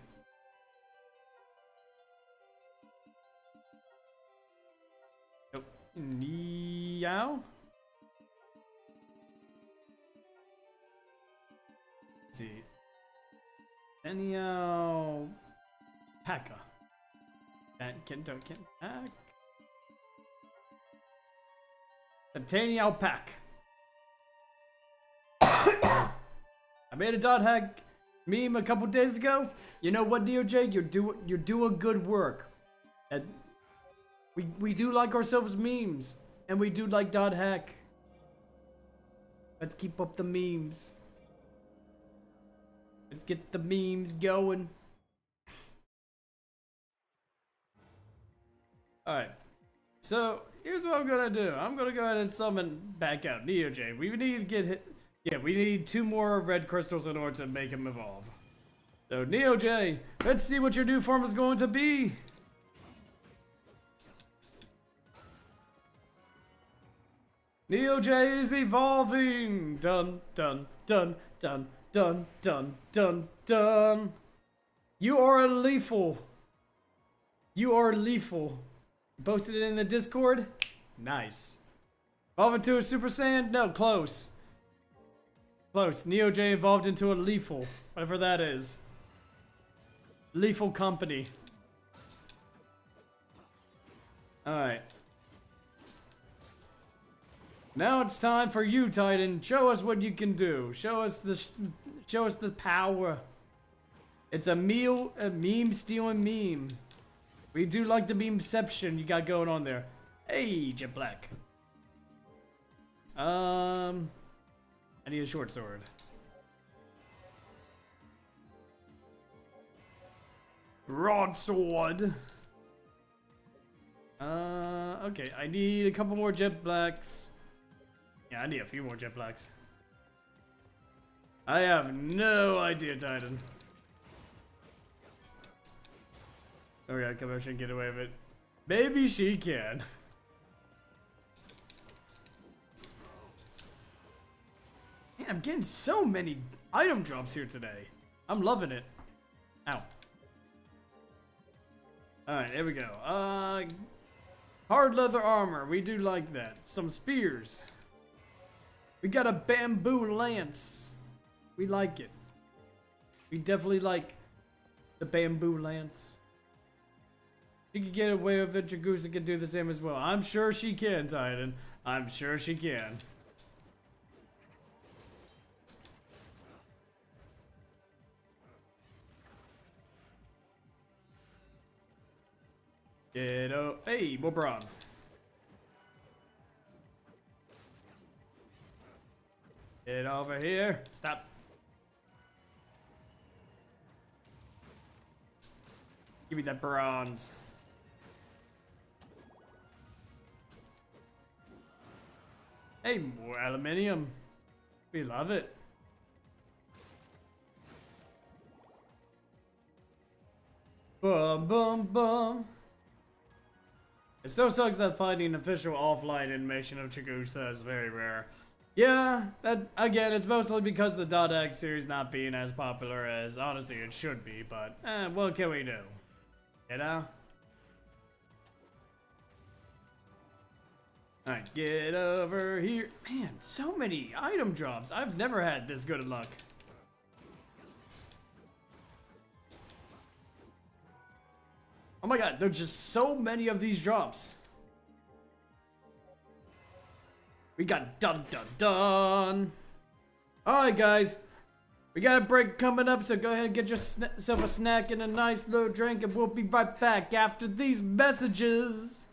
Speaker 1: Oh, Niao. Let's see, Niao Paka. Can pack. Titanial Pack. I made a .hack meme a couple days ago. You know what, DOJ? You're doing good work. And we do like ourselves memes, and we do like .hack. Let's keep up the memes. Let's get the memes going. Alright. So, here's what I'm gonna do. I'm gonna go ahead and summon back out NeoJ. We need to get hit. Yeah, we need 2 more red crystals in order to make him evolve. So, NeoJ, let's see what your new form is going to be. NeoJ is evolving. Dun, dun, dun, dun, dun, dun, dun, dun. You are lethal. You are lethal. Posted it in the Discord. Nice. Evolve into a Super Saiyan? No, close. Close. NeoJ evolved into a lethal. Whatever that is. Lethal company. Alright. Now it's time for you, Titan. Show us what you can do. Show us the power. It's a meme stealing meme. We do like the memeception you got going on there. Hey, Jet Black. I need a short sword. Broadsword. Okay, I need a couple more Jet Blacks. Yeah, I need a few more Jet Blacks. I have no idea, Titan. Oh yeah, come on, she can get away with it. Maybe she can. Man, I'm getting so many item drops here today. I'm loving it. Ow. Alright, here we go. Hard leather armor. We do like that. Some spears. We got a bamboo lance. We like it. We definitely like the bamboo lance. She can get away with it. Dragusa can do the same as well. I'm sure she can, Titan. I'm sure she can. Hey, more bronze. Get over here. Stop. Give me that bronze. Hey, more aluminium. We love it. Boom, boom, boom. It still sucks that finding official offline animation of Chigusa is very rare. Yeah, that again, it's mostly because the .X series not being as popular as honestly it should be, but what can we do? You know? Alright, get over here. Man, so many item drops. I've never had this good of luck. Oh my god, there's just so many of these drops. We got dun dun dun. Alright guys, we got a break coming up, so go ahead and get yourself a snack and a nice little drink, and we'll be right back after these messages.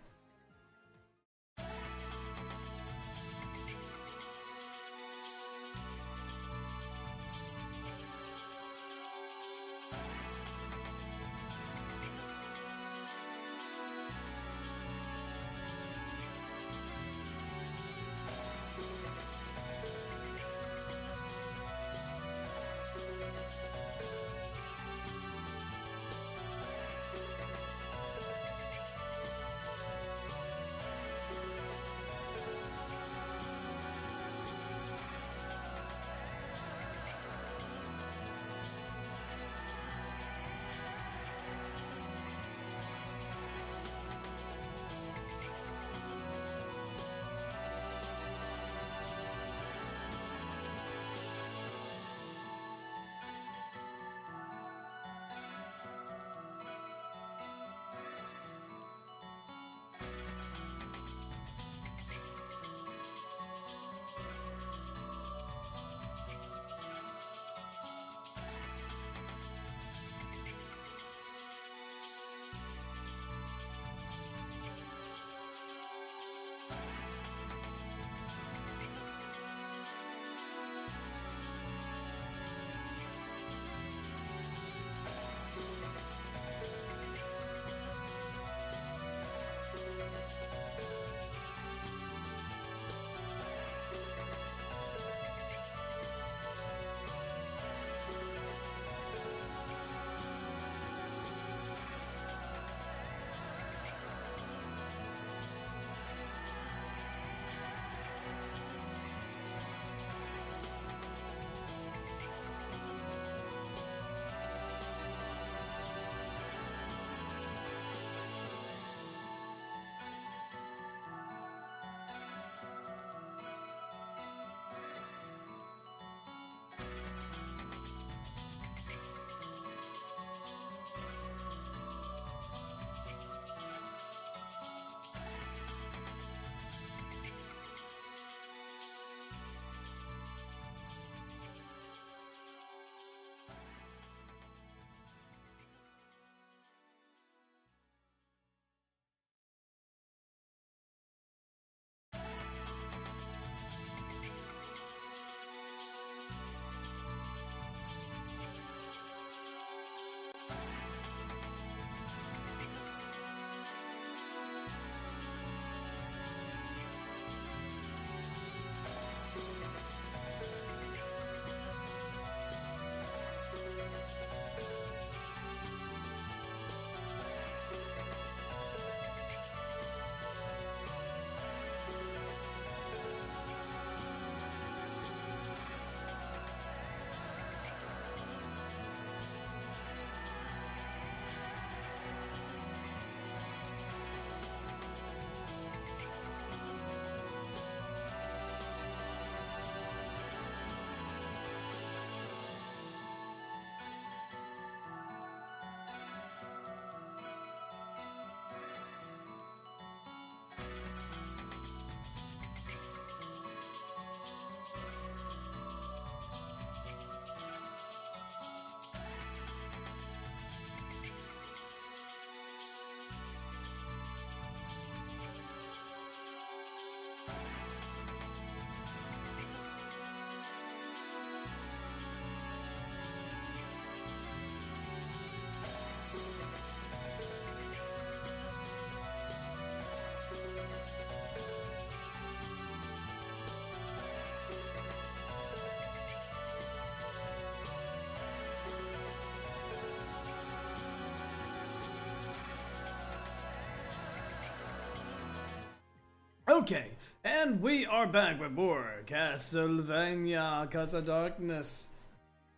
Speaker 1: Okay, and we are back with more Castlevania, KeyToDarkness.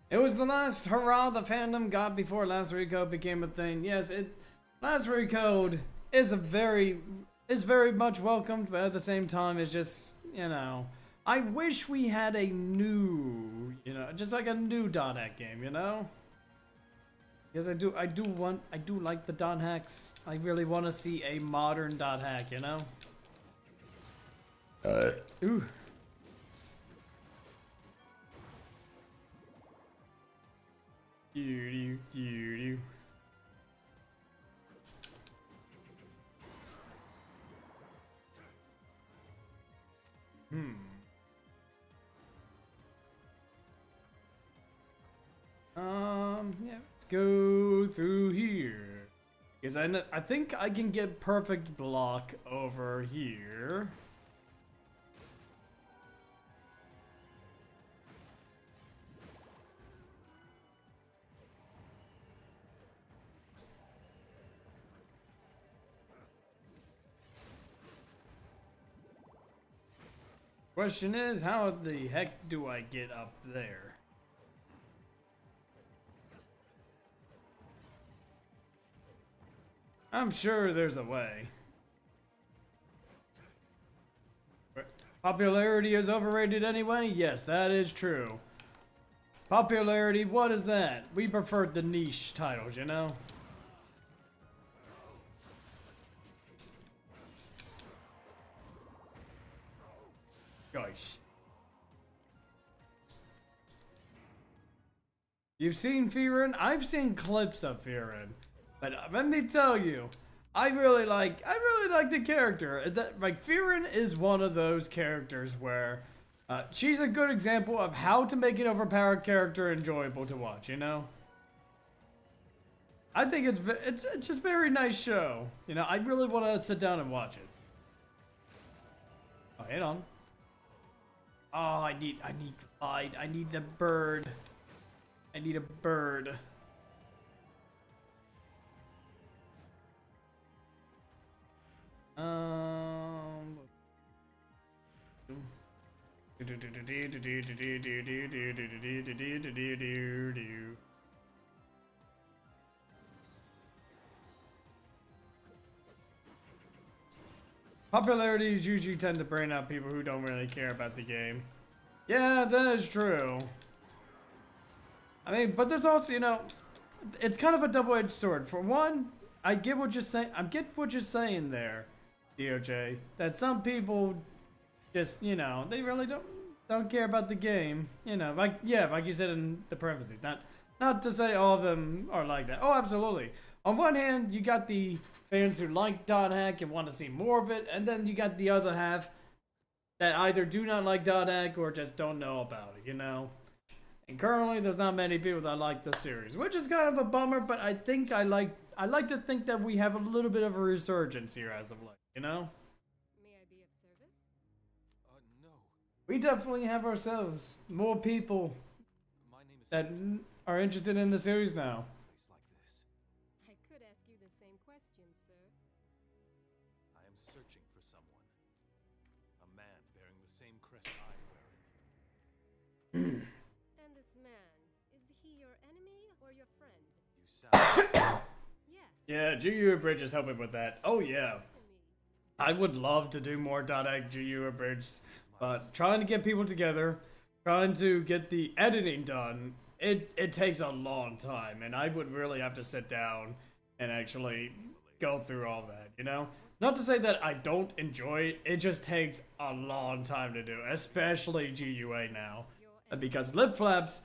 Speaker 1: It was the last hurrah the fandom got before Last Recode became a thing. Yes, Last Recode is very much welcomed, but at the same time, it's just, you know, I wish we had a new, just like a new dot hack game, you know? Because I do like the dot hacks. I really want to see a modern dot hack, you know? Ooh. Yeah, let's go through here. Because I think I can get perfect block over here. Question is, how the heck do I get up there? I'm sure there's a way. Popularity is overrated anyway? Yes, that is true. Popularity, what is that? We preferred the niche titles, you know? Gosh. You've seen Fearin'? I've seen clips of Fearin'. But let me tell you, I really like the character. Like, Fearin' is one of those characters where she's a good example of how to make an overpowered character enjoyable to watch, you know? I think it's just a very nice show. You know, I really want to sit down and watch it. Oh, hang on. Oh, I need light. I need the bird. I need a bird. Popularities usually tend to bring out people who don't really care about the game. Yeah, that is true. I mean, but there's also, you know, it's kind of a double-edged sword. For one, I get what you're saying. I get what you're saying there, DOJ. That some people just, you know, they really don't care about the game. You know, like you said in the parentheses. Not to say all of them are like that. Oh, absolutely. On one hand, you got the fans who like dot hack and want to see more of it, and then you got the other half that either do not like dot hack or just don't know about it. You know. And currently, there's not many people that like the series, which is kind of a bummer. But I think I like to think that we have a little bit of a resurgence here as of late. You know.
Speaker 4: May I be of service?
Speaker 2: No.
Speaker 1: We definitely have ourselves more people
Speaker 2: My name is
Speaker 1: that are interested in the series now.
Speaker 2: place like this.
Speaker 4: I could ask you the same question, sir.
Speaker 2: I am searching for someone. A man bearing the same crest I'm wearing.
Speaker 4: And this man, is he your enemy or your friend?
Speaker 2: You sound
Speaker 4: Yes.
Speaker 1: Yeah, GU Bridge is helping with that. Oh yeah,
Speaker 4: Listen me.
Speaker 1: I would love to do more .egg GU Bridge, but trying to get people together, trying to get the editing done, it takes a long time, and I would really have to sit down and actually go through all that, you know? Not to say that I don't enjoy it, it just takes a long time to do, especially GUA now, because lip flaps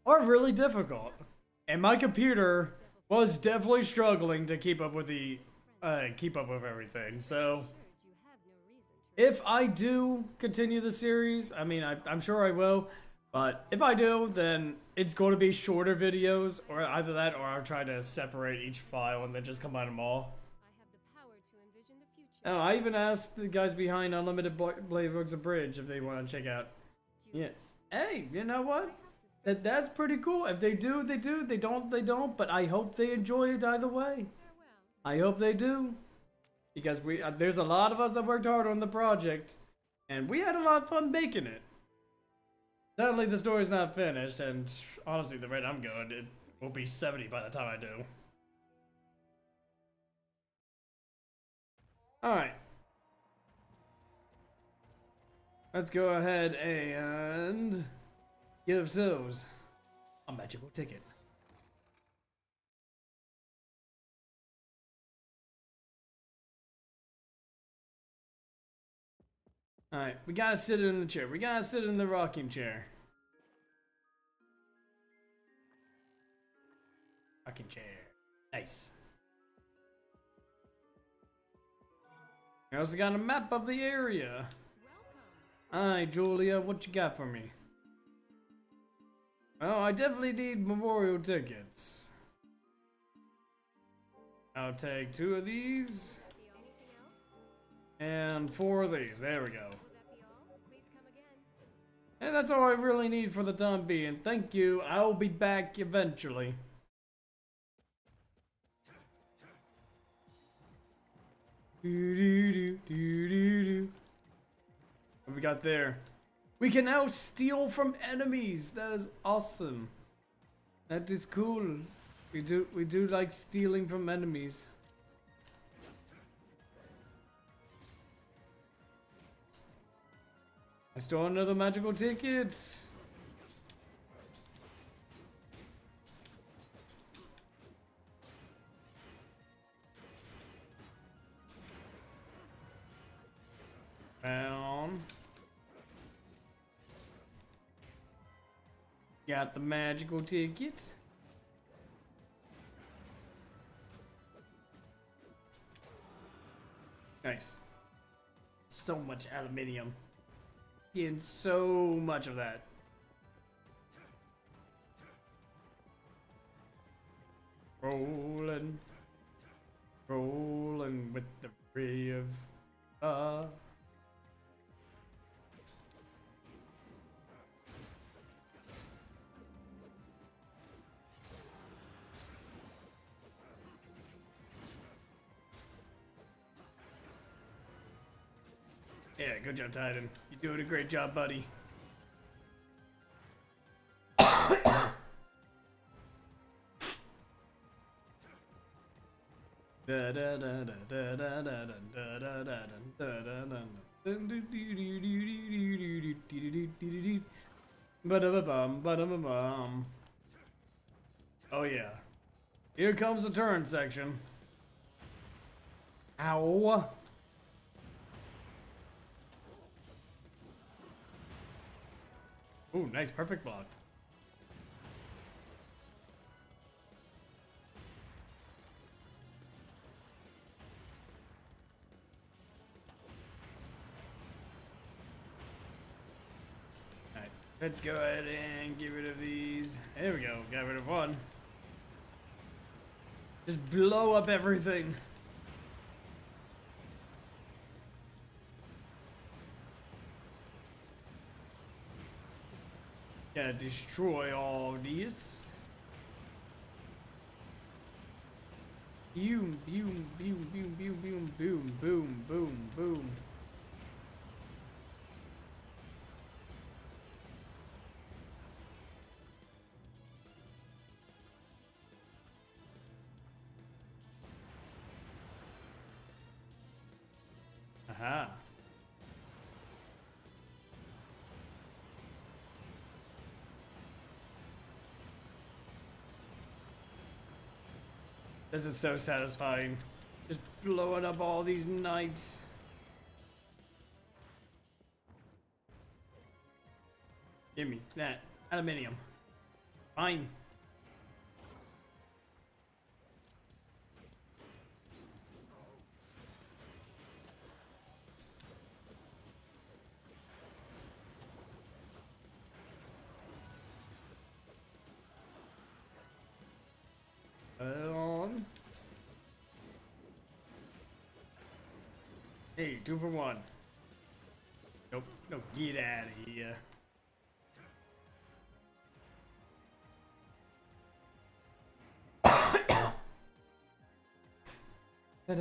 Speaker 1: are really difficult, and my computer was definitely struggling to keep up with everything. So
Speaker 4: You have no reason to.
Speaker 1: if I do continue the series, I mean, I'm sure I will, but if I do, then it's going to be shorter videos, or either that, or I'll try to separate each file and then just combine them all.
Speaker 4: I have the power to envision the future.
Speaker 1: Oh, I even asked the guys behind Unlimited Blade Books of Bridge if they want to check out. Yeah. Hey, you know what? That's pretty cool. If they do, they do. They don't, they don't. But I hope they enjoy it either way.
Speaker 4: Farewell.
Speaker 1: I hope they do. Because there's a lot of us that worked hard on the project. And we had a lot of fun making it. Sadly, the story's not finished, and honestly, the rate I'm going, it will be 70 by the time I do. Alright. Let's go ahead and get ourselves a magical ticket. Alright, we gotta sit in the chair. We gotta sit in the rocking chair. Rocking chair. Nice. I also got a map of the area. Hi, Julia, what you got for me? Well, I definitely need memorial tickets. I'll take 2 of these. And 4 of these. There we go. And that's all I really need for the time being. Thank you. I'll be back eventually. What we got there? We can now steal from enemies. That is awesome. That is cool. We do like stealing from enemies. I stole another magical ticket. Down. Got the magical ticket. Nice. So much aluminium. Getting so much of that. Rolling. Rolling with the ray of Yeah, good job, Titan. You're doing a great job, buddy. Oh yeah. Here comes the turn section. Ow. Ooh, nice, perfect block. Alright, let's go ahead and get rid of these. There we go, got rid of one. Just blow up everything. Gotta destroy all these. Boom, boom, boom, boom, boom, boom, boom, boom, boom, boom. Aha. This is so satisfying. Just blowing up all these knights. Give me that. Aluminium. Fine. On. Hey, 2 for 1. Nope, no, get out of here. There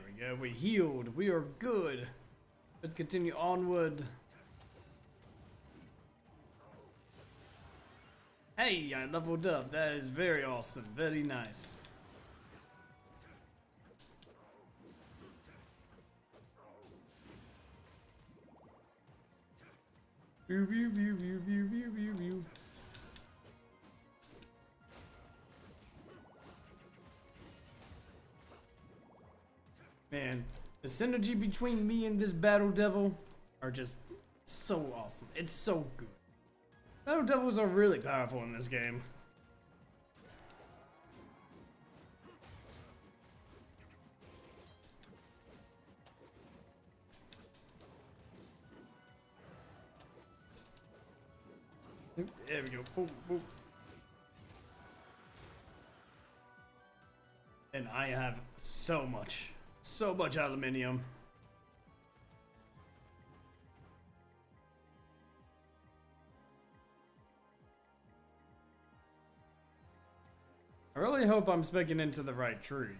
Speaker 1: we go. We healed. We are good. Let's continue onward. Hey, I leveled up. That is very awesome. Very nice. Pew, pew, pew, pew, pew, pew, pew, pew. Man, the synergy between me and this Battle Devil are just so awesome. It's so good. Battle Devils are really powerful in this game. There we go. Boom, boom. And I have so much aluminium. I really hope I'm speaking into the right tree.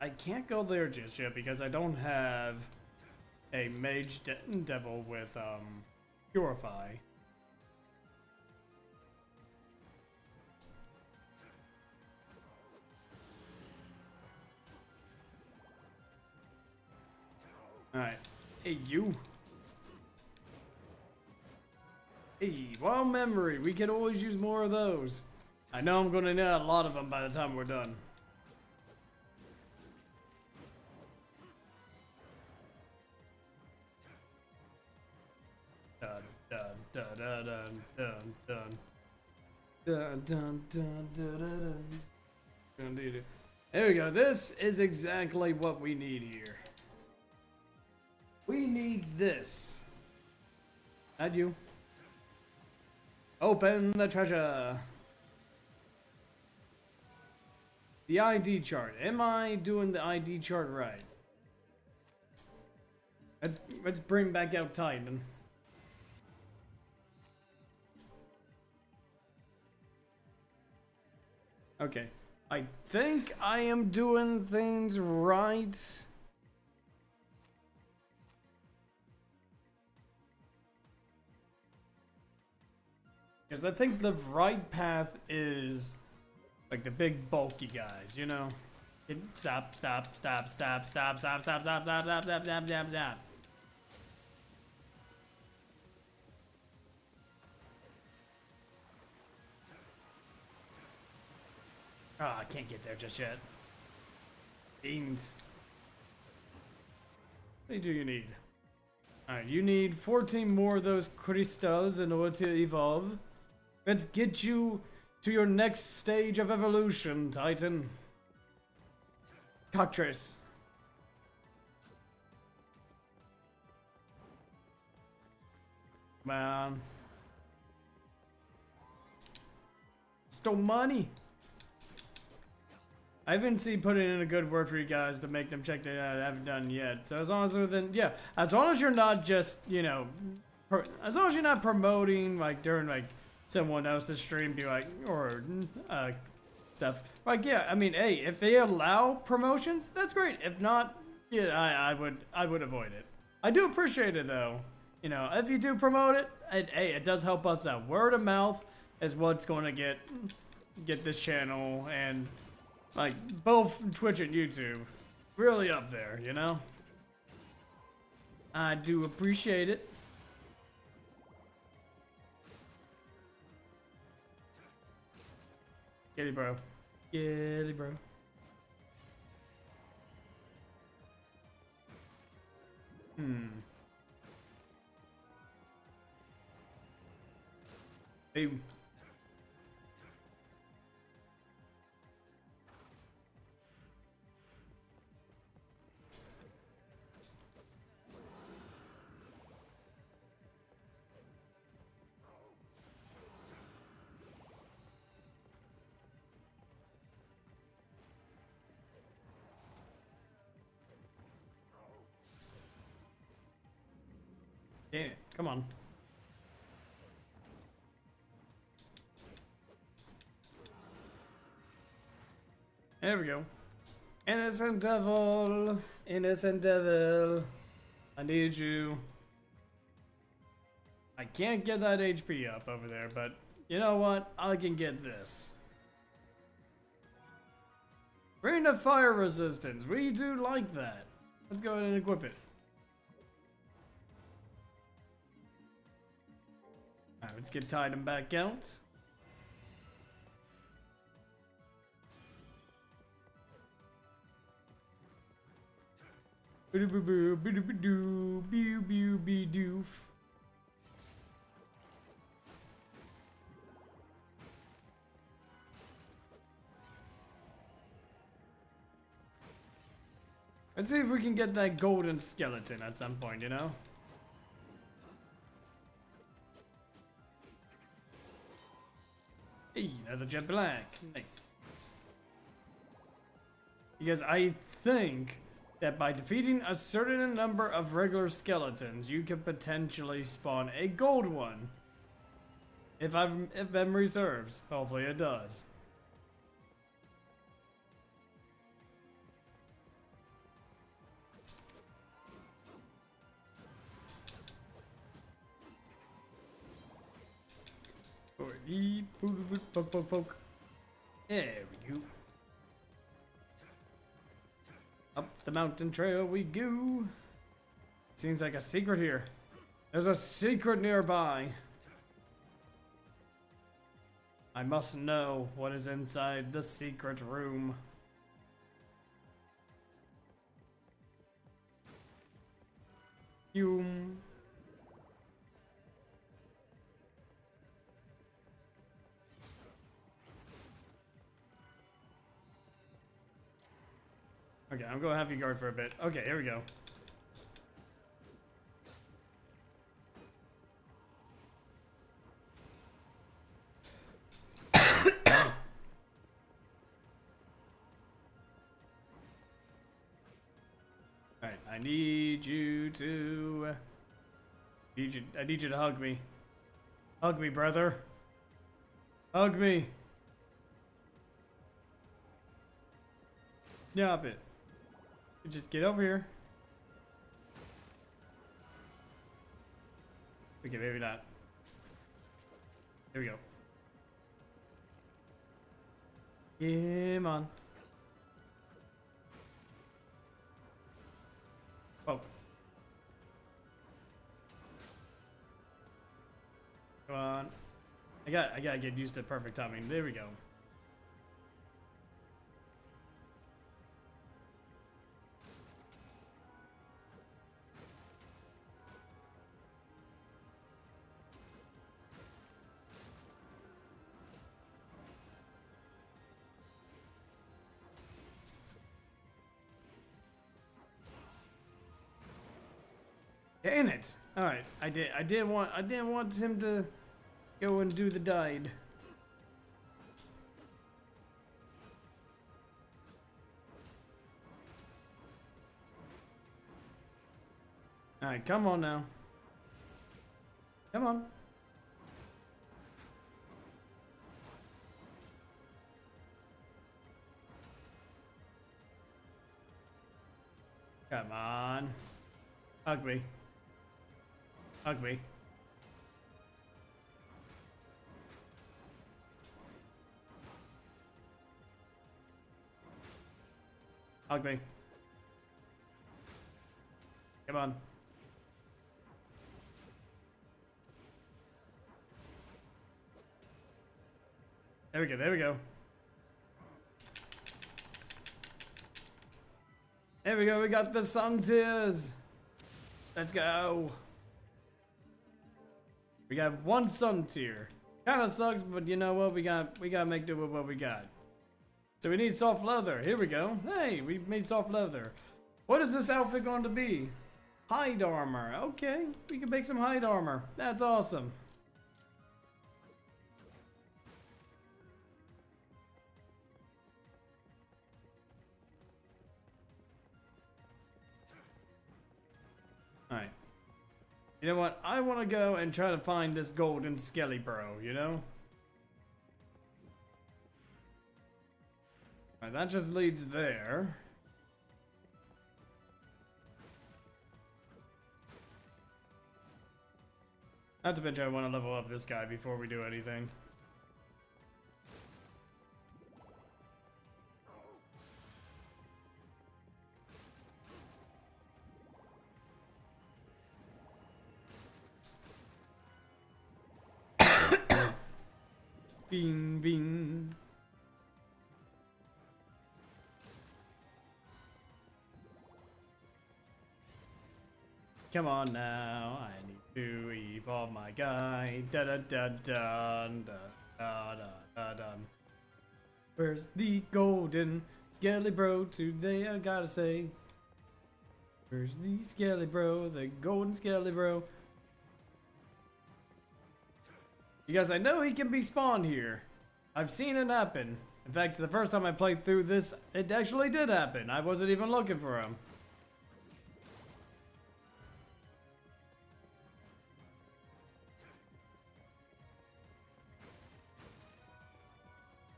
Speaker 1: I can't go there just yet because I don't have a mage devil with purify. Alright. Hey, you. Hey, wild memory. We could always use more of those. I know I'm gonna need a lot of them by the time we're done. Dun dun dun dun dun dun dun dun dun dun dun dun. There we go. This is exactly what we need here. We need this. Add you. Open the treasure. The ID chart. Am I doing the ID chart right? Let's bring back out Titan. Okay. I think I am doing things right. Because I think the right path is like the big bulky guys, you know? Stop, stop, stop, stop, stop, stop, stop, stop, stop, stop, stop, stop, stop, stop. Oh, I can't get there just yet. Beans. What do you need? Alright, you need 14 more of those crystals in order to evolve. Let's get you to your next stage of evolution, Titan. Cockatrice. Come on. Stole money. I haven't seen putting in a good word for you guys to make them check that I haven't done yet. So as long as within, yeah, as long as you're not just, you know, as long as you're not promoting like during like someone else's stream, be like or stuff. Like yeah, I mean, hey, if they allow promotions, that's great. If not, yeah, I would avoid it. I do appreciate it though. You know, if you do promote it, hey, it does help us out. Word of mouth is what's going to get this channel and like both Twitch and YouTube really up there, you know? I do appreciate it. Get it, bro. Get it, bro. Hey. Come on. There we go. Innocent devil. Innocent devil. I need you. I can't get that HP up over there, but you know what? I can get this. Ring of fire resistance. We do like that. Let's go ahead and equip it. Alright, let's get Titan back out. Boo-doo-boo-boo, let's see if we can get that golden skeleton at some point, you know? Hey, another jet black. Nice. Because I think that by defeating a certain number of regular skeletons, you can potentially spawn a gold one. If memory serves. Hopefully it does. Poke, poke, poke. There we go. Up the mountain trail we go. Seems like a secret here. There's a secret nearby. I must know what is inside the secret room. Boom. Okay, I'm gonna have you guard for a bit. Okay, here we go. Alright, I need you to... I need you to hug me. Hug me, brother. Hug me. Stop it. Just get over here. Okay, maybe not. There we go. Come on. Oh. Come on. I gotta get used to perfect timing. There we go. Dang it! All right, I didn't want him to go and do the died. All right, come on now. Come on. Come on. Hug me. Hug me. Hug me. Come on. There we go, there we go. There we go, we got the sun tears. Let's go. We got one sun tier. Kinda sucks, but you know what? We gotta make do with what we got. So we need soft leather. Here we go. Hey, we made soft leather. What is this outfit going to be? Hide armor. Okay, we can make some hide armor. That's awesome. Alright. You know what? I want to go and try to find this golden skelly bro, you know? Alright, that just leads there. Not to mention I want to level up this guy before we do anything. Bing, bing. Come on now, I need to evolve my guy. Da da da da da da da da. Where's the golden skelly bro today? I gotta say. Where's the skelly bro? The golden skelly bro. You guys, I know he can be spawned here. I've seen it happen. In fact, the first time I played through this, it actually did happen. I wasn't even looking for him.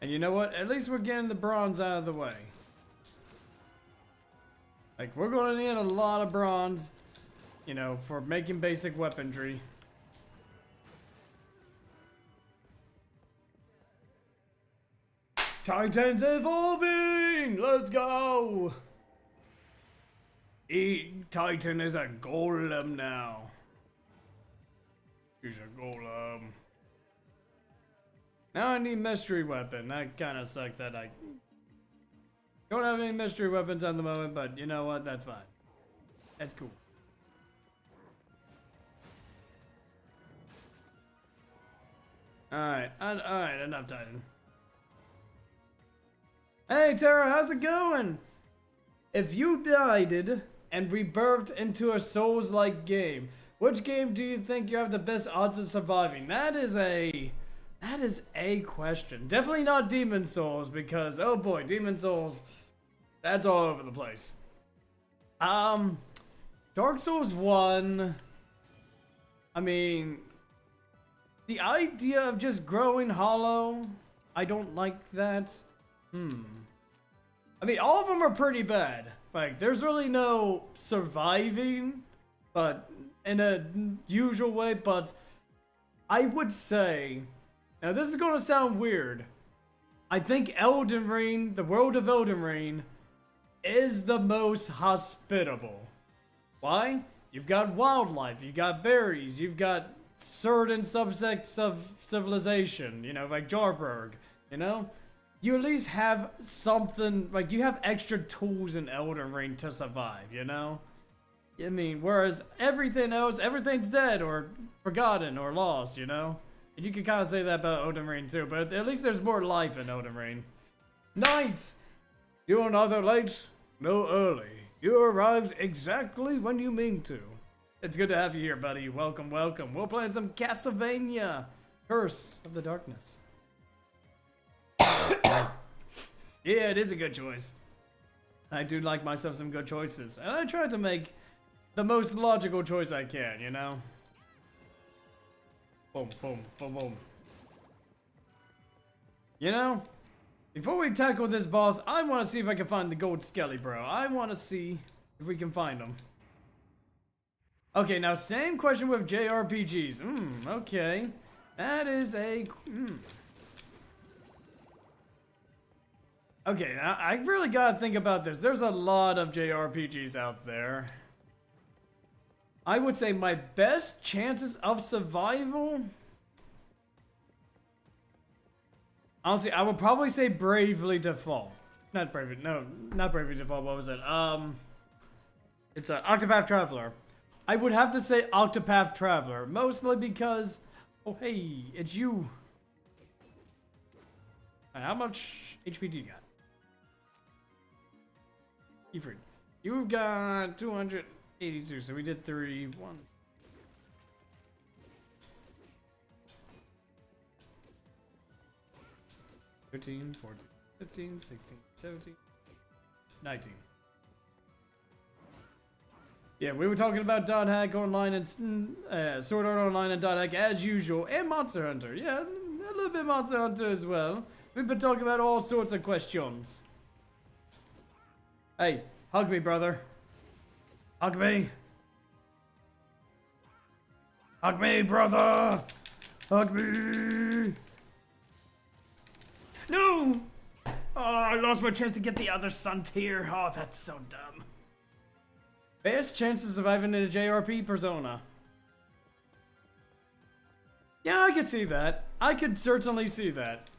Speaker 1: And you know what? At least we're getting the bronze out of the way. Like, we're going to need a lot of bronze, you know, for making basic weaponry. Titan's evolving! Let's go! Titan is a golem now. He's a golem. Now I need mystery weapon. That kind of sucks that I don't have any mystery weapons at the moment, but you know what? That's fine. That's cool. Alright, enough Titan. Hey Tara, how's it going? If you died and rebirthed into a Souls-like game, which game do you think you have the best odds of surviving? That is a question. Definitely not Demon Souls, because oh boy, Demon Souls, that's all over the place. Dark Souls 1, I mean, the idea of just growing hollow, I don't like that. I mean, all of them are pretty bad. Like, there's really no surviving, but in a usual way, but I would say, now this is gonna sound weird, I think Elden Ring, the world of Elden Ring, is the most hospitable. Why? You've got wildlife, you've got berries, you've got certain subsects of civilization, you know, like Jarberg, you know? You at least have something, like, you have extra tools in Elden Ring to survive, you know? I mean, whereas everything else, everything's dead or forgotten or lost, you know? And you can kind of say that about Elden Ring too, but at least there's more life in Elden Ring. Knight! You're neither late, nor early. You arrived exactly when you mean to. It's good to have you here, buddy. Welcome, welcome. We're playing some Castlevania. Curse of the Darkness. Yeah, it is a good choice. I do like myself some good choices. And I try to make the most logical choice I can, you know? Boom, boom, boom, boom. You know? Before we tackle this boss, I want to see if I can find the gold skelly, bro. I want to see if we can find him. Okay, now same question with JRPGs. Okay. That is a... Okay, now I really gotta think about this. There's a lot of JRPGs out there. I would say my best chances of survival... Honestly, I would probably say Bravely Default. Not Bravely, no, not Bravely Default, what was it? It's Octopath Traveler. I would have to say Octopath Traveler, mostly because... Oh, hey, it's you. How much HP do you got? Efred, you've got 282, so we did 3, 1. 13, 14, 15, 16, 17, 19. Yeah, we were talking about Dot Hack Online and Sword Art Online and Dot Hack as usual, and Monster Hunter. Yeah, a little bit Monster Hunter as well. We've been talking about all sorts of questions. Hey, hug me, brother. Hug me. Hug me, brother. Hug me. No! Oh, I lost my chance to get the other sun tier. Oh, that's so dumb. Best chance of surviving in a JRP persona. Yeah, I could see that. I could certainly see that.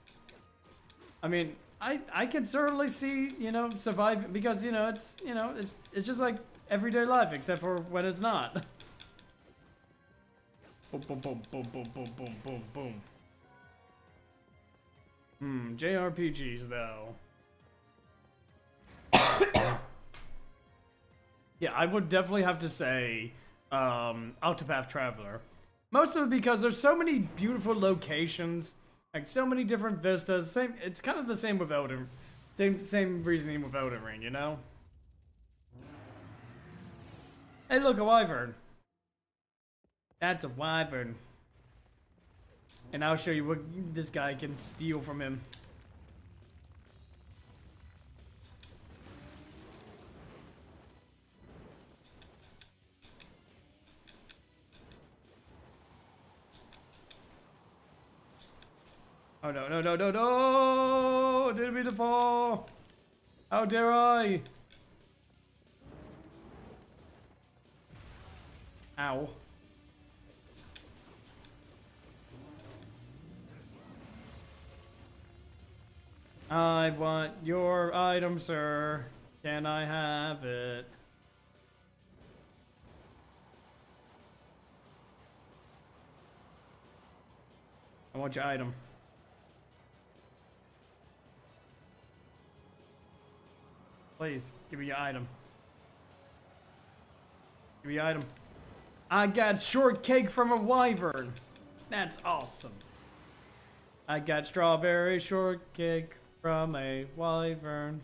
Speaker 1: I mean, I can certainly see, you know, survive because, you know, it's just like everyday life except for when it's not. Boom, boom, boom, boom, boom, boom, boom, boom, boom. JRPGs though. Yeah, I would definitely have to say Octopath Traveler. Most of it because there's so many beautiful locations, like so many different vistas. It's kind of the same with Elden, same reasoning with Elden Ring, you know. Hey, look, a wyvern. That's a wyvern. And I'll show you what this guy can steal from him. Oh no, no, no, no, no! Didn't mean to fall! How dare I? Ow. I want your item, sir. Can I have it? I want your item. Please, give me your item. Give me your item. I got shortcake from a wyvern. That's awesome. I got strawberry shortcake from a wyvern.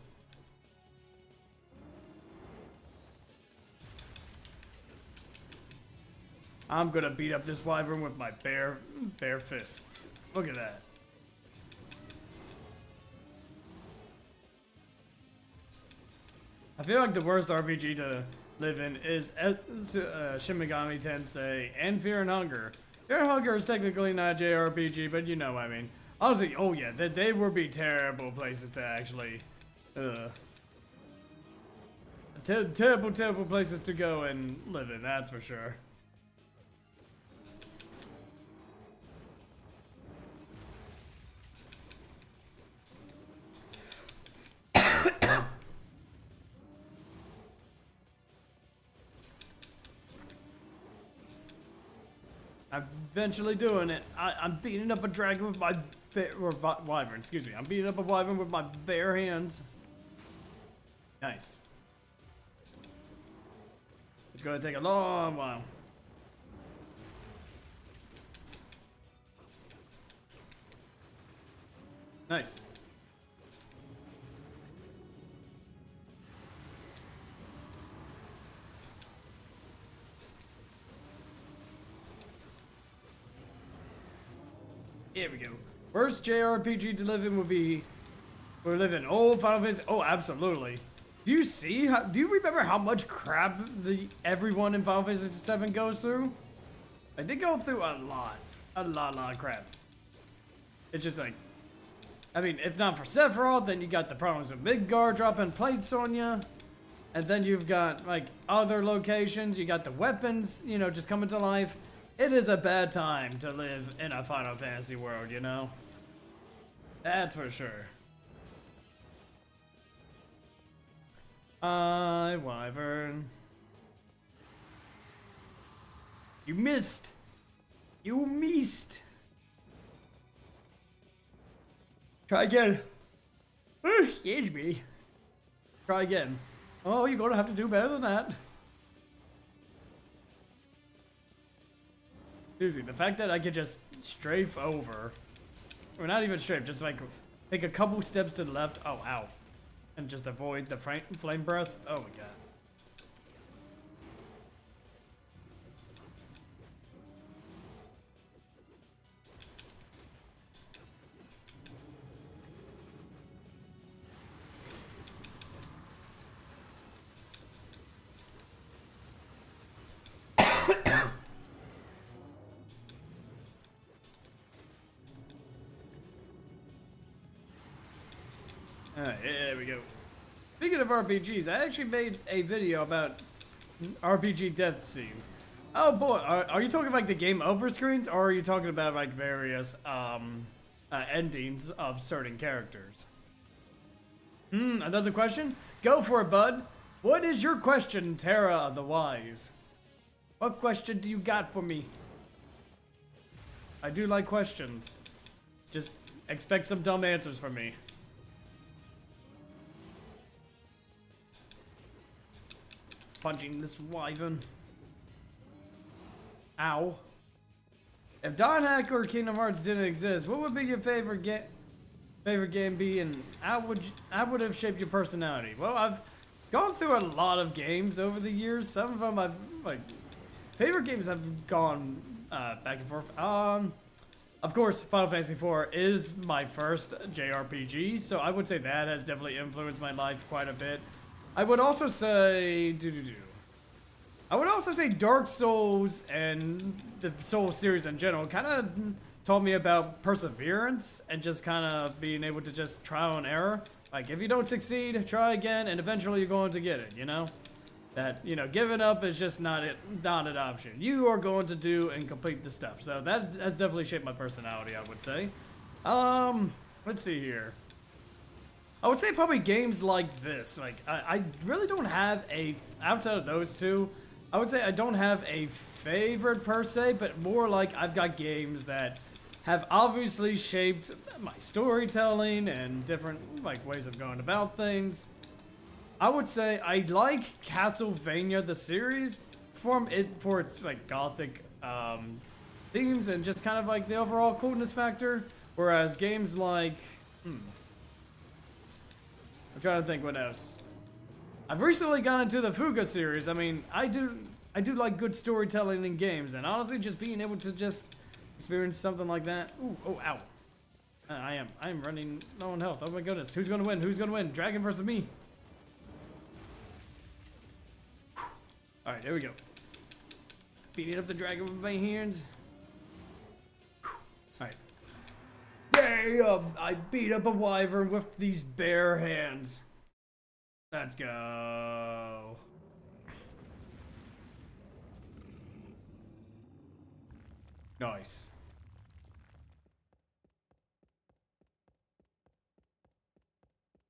Speaker 1: I'm gonna beat up this wyvern with my bare fists. Look at that. I feel like the worst RPG to live in is Shin Megami Tensei and Fear and Hunger. Fear and Hunger is technically not a JRPG, but you know what I mean. Honestly, oh yeah, they would be terrible places to actually, terrible places to go and live in, that's for sure. I'm eventually doing it. I'm beating up a dragon with my wyvern, excuse me. I'm beating up a wyvern with my bare hands. Nice. It's gonna take a long while. Nice. Here we go. Worst JRPG to live in would be... We're living old Final Fantasy... Oh, absolutely. Do you see how... Do you remember how much crap everyone in Final Fantasy 7 goes through? Like, they go through a lot. A lot of crap. It's just like... I mean, if not for Sephiroth, then you got the problems with Midgar dropping plates on you. And then you've got, like, other locations. You got the weapons, you know, just coming to life. It is a bad time to live in a Final Fantasy world, you know? That's for sure. Wyvern. You missed! You missed! Try again. Excuse me. Try again. Oh, you're gonna have to do better than that. Seriously, the fact that I could just strafe over, or not even strafe, just like take a couple steps to the left, oh ow, and just avoid the flame breath, oh my god. Alright, there we go. Speaking of RPGs, I actually made a video about RPG death scenes. Oh boy, are you talking like the game over screens, or are you talking about like various endings of certain characters? Another question? Go for it, bud. What is your question, Terra the Wise? What question do you got for me? I do like questions. Just expect some dumb answers from me. Punching this wyvern. Ow. If .hack or Kingdom Hearts didn't exist, what would be your favorite game be, and how would have shaped your personality? Well, I've gone through a lot of games over the years. Some of them favorite games have gone back and forth. Of course, Final Fantasy IV is my first JRPG, so I would say that has definitely influenced my life quite a bit. I would also say I would also say Dark Souls and the Souls series in general kind of taught me about perseverance and just kind of being able to just trial and error. Like, if you don't succeed, try again, and eventually you're going to get it, you know? That, you know, giving up is just not an option. You are going to do and complete the stuff. So that has definitely shaped my personality, I would say. Let's see here. I would say probably games like this. Like, I really don't have outside of those two, I would say I don't have a favorite per se, but more like I've got games that have obviously shaped my storytelling and different, like, ways of going about things. I would say I like Castlevania, the series, for its, like, gothic, themes and just kind of, like, the overall coolness factor. Whereas games like, I'm trying to think what else. I've recently gone into the Fuga series. I mean, I do like good storytelling in games, and honestly, just being able to just experience something like that. Ooh, oh, ow. I am running low on health. Oh my goodness. Who's gonna win? Who's gonna win? Dragon versus me. Alright, there we go. Beating up the dragon with my hands. Alright. Damn! I beat up a wyvern with these bare hands. Let's go. Nice.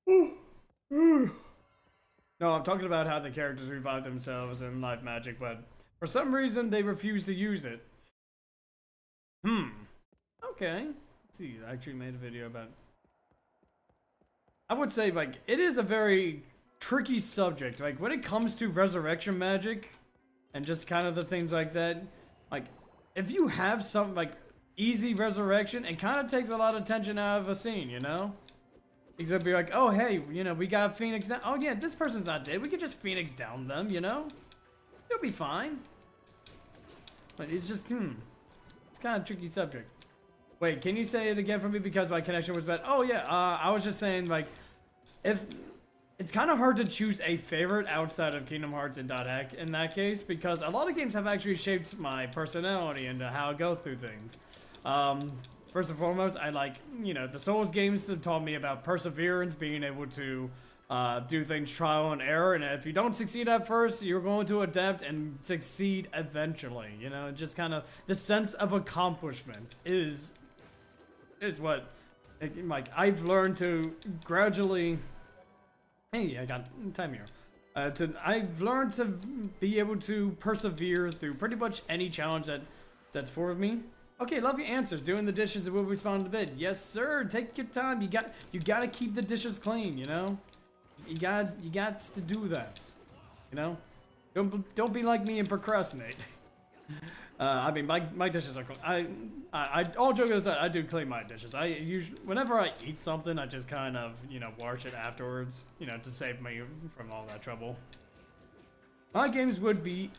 Speaker 1: No, I'm talking about how the characters revive themselves in Live Magic, but for some reason they refuse to use it. Okay. Let's see, I actually made a video about... I would say, like, it is a very tricky subject. Like, when it comes to resurrection magic and just kind of the things like that, like, if you have some, like, easy resurrection, it kind of takes a lot of tension out of a scene, you know? Except be like, oh, hey, you know, we got Phoenix down. Oh, yeah, this person's not dead. We could just Phoenix down them, you know? You'll be fine. But it's just, it's kind of a tricky subject. Wait, can you say it again for me because my connection was bad? Oh, yeah, I was just saying, like, if... It's kind of hard to choose a favorite outside of Kingdom Hearts and .hack in that case, because a lot of games have actually shaped my personality and how I go through things. First and foremost, I like, you know, the Souls games that taught me about perseverance, being able to do things trial and error, and if you don't succeed at first, you're going to adapt and succeed eventually. You know, just kind of the sense of accomplishment is what, like, I've learned to gradually... Hey, I got time here. I've learned to be able to persevere through pretty much any challenge that's forward me. Okay, love your answers. Doing the dishes and will respond to bed. Yes, sir. Take your time. You gotta keep the dishes clean. You know, you got to do that. You know, don't be like me and procrastinate. I mean, my dishes are cool. I all joking aside, I do clean my dishes. I usually, whenever I eat something, I just kind of, you know, wash it afterwards, you know, to save me from all that trouble. My games would be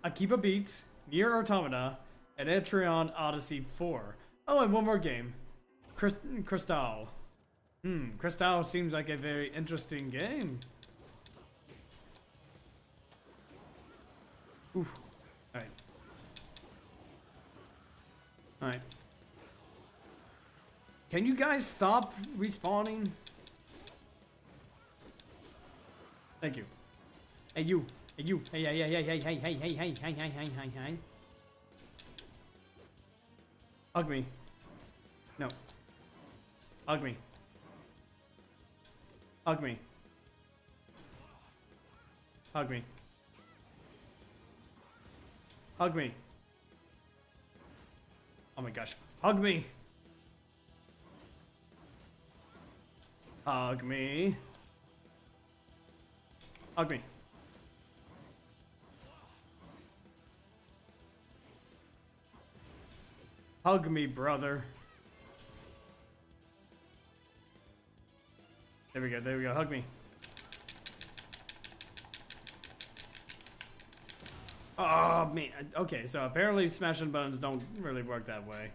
Speaker 1: Akiba Beats, Nier Automata, and Etrian Odyssey 4. Oh, and one more game, Crystal. Crystal seems like a very interesting game. Oof. All right. Alright. Can you guys stop respawning? Thank you. Hey you. Hey you. Hey hey hey hey hey hey hey hey hey hey hey hey hey hey. Hug me. No. Hug me. Hug me. Hug me. Hug me. Oh my gosh. Hug me. Hug me. Hug me. Hug me, brother. There we go, there we go. Hug me. Oh, man. Okay, so apparently smashing buttons don't really work that way.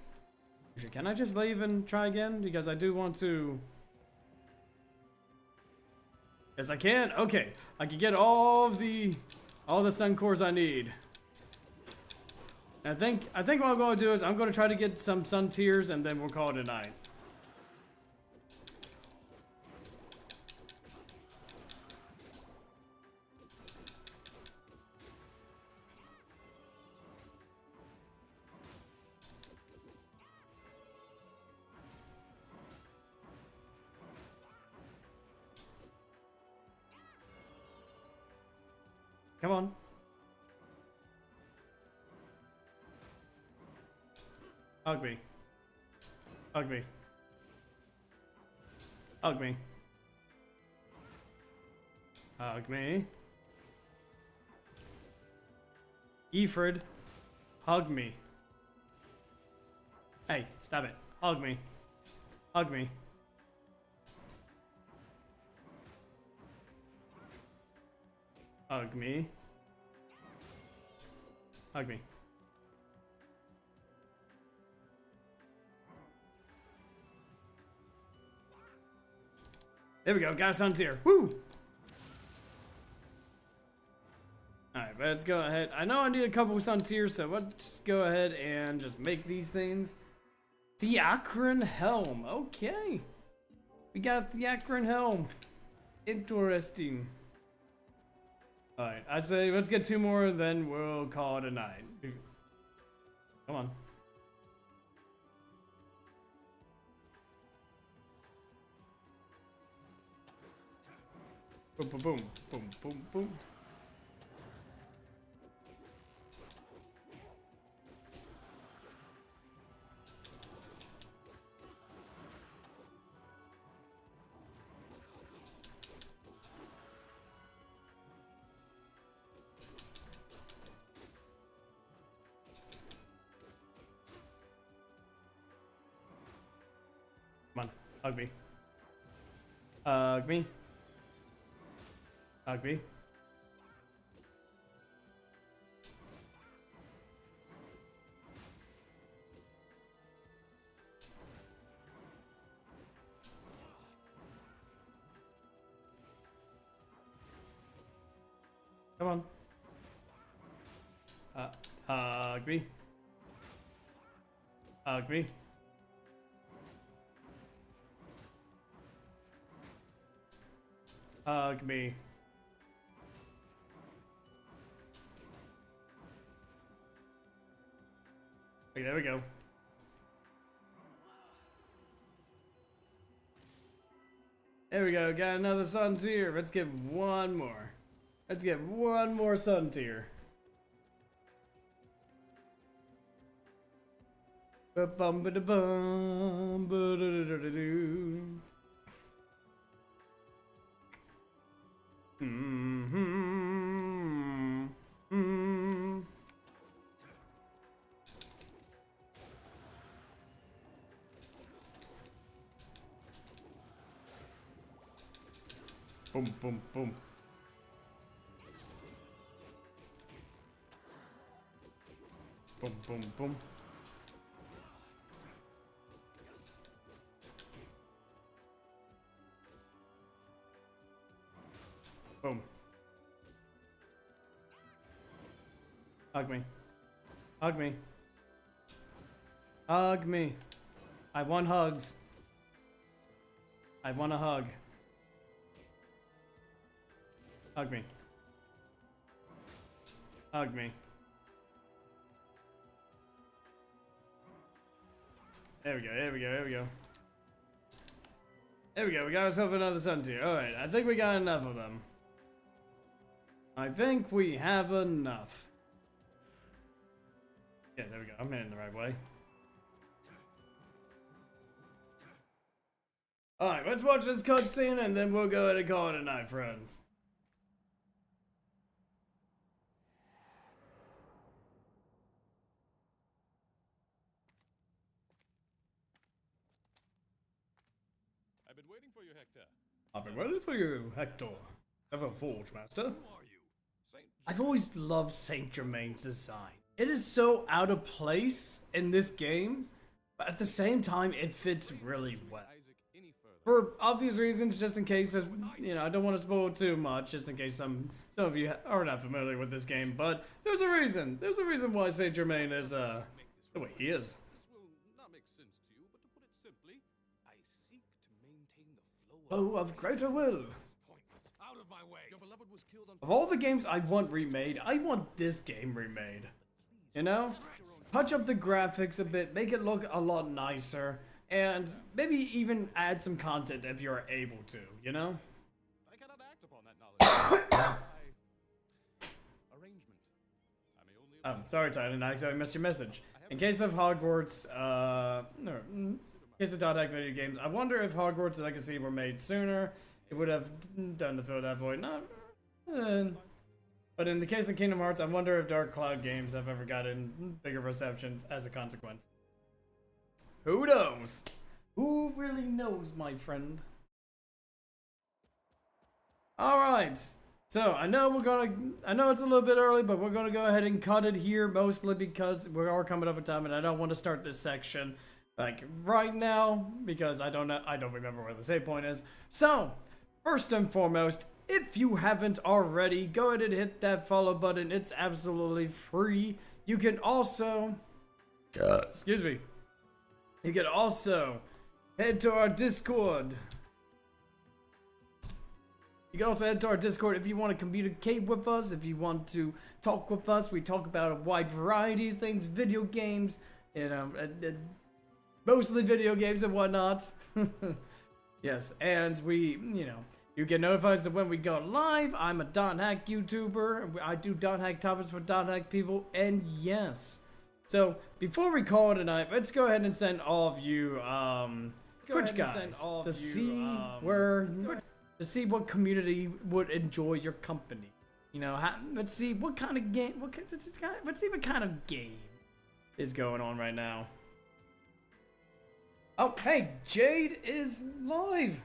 Speaker 1: Can I just leave and try again? Because I do want to... Yes, I can. Okay, I can get all the sun cores I need. I think what I'm going to do is I'm going to try to get some sun tears and then we'll call it a night. Come on. Hug me. Hug me. Hug me. Hug me. Efred, hug me. Hey, stop it. Hug me. Hug me. Hug me. Hug me. There we go, got a sun tier. Woo! Alright, let's go ahead. I know I need a couple sun tiers, so let's go ahead and just make these things. The Akron Helm. Okay. We got the Akron Helm. Interesting. Alright, I say let's get 2 more, then we'll call it a night. Come on. Boom, boom, boom, boom, boom, boom. Come on, hug me. Hug me. Hug me. Come on. Hug me. Hug me. Hug me. Okay, there we go. There we go, got another sun tier. Let's get one more. Let's get one more sun tier. Ba-bum ba-da-bum, ba-da-da-da-da-doo. Boom, boom, boom. Boom, boom, boom. Boom. Hug me. Hug me. Hug me. I want hugs. I want a hug. Hug me. Hug me. There we go, there we go, there we go. There we go, we got ourselves another sun tier. Alright, I think we got enough of them. I think we have enough. Yeah, there we go, I'm heading the right way. Alright, let's watch this cutscene and then we'll go ahead and call it a night, friends.
Speaker 2: I've been waiting for you, Hector.
Speaker 1: I've been waiting for you, Hector. Ever Forge Master.
Speaker 2: Who are you? Saint
Speaker 1: I've always loved Saint Germain's design. It is so out of place in this game, but at the same time, it fits really well.
Speaker 2: Isaac any further.
Speaker 1: For obvious reasons, just in case of, you know, I don't want to spoil too much, just in case some of you are not familiar with this game, but there's a reason. There's a reason why Saint Germain is, the way he is.
Speaker 2: This will not make sense to you, but to put it simply, I seek to maintain the flow
Speaker 1: Oh, of greater will.
Speaker 2: This is pointless. Out of my way. Your beloved was killed on
Speaker 1: Of all the games I want remade, I want this game remade. You know? Touch up the graphics a bit, make it look a lot nicer, and maybe even add some content if you're able to, you know?
Speaker 2: I cannot act upon that knowledge. By arrangement. I may only
Speaker 1: Sorry, Titan, I accidentally missed your message. In case of Hogwarts, no, in case of .hack video games, I wonder if Hogwarts Legacy were made sooner, it would have done the fill that void. Not, but in the case of Kingdom Hearts, I wonder if Dark Cloud games have ever gotten bigger receptions as a consequence. Who knows? Who really knows, my friend? Alright. So, I know it's a little bit early, but we're gonna go ahead and cut it here, mostly because we are coming up on time and I don't want to start this section like right now, because I don't remember where the save point is. So, first and foremost, if you haven't already, go ahead and hit that follow button. It's absolutely free. You can also, excuse me, you can also head to our Discord. You can also head to our Discord if you want to communicate with us, if you want to talk with us. We talk about a wide variety of things, video games, you know, mostly video games and whatnot. Yes, and we, you know, you get notified of when we go live. I'm a .hack YouTuber. I do .hack topics for .hack people, and yes. So, before we call it a night, let's go ahead and send all of you, Twitch guys to see to see what community would enjoy your company. You know, let's see what kind of game, let's see what kind of game is going on right now. Oh, hey, Jade is live.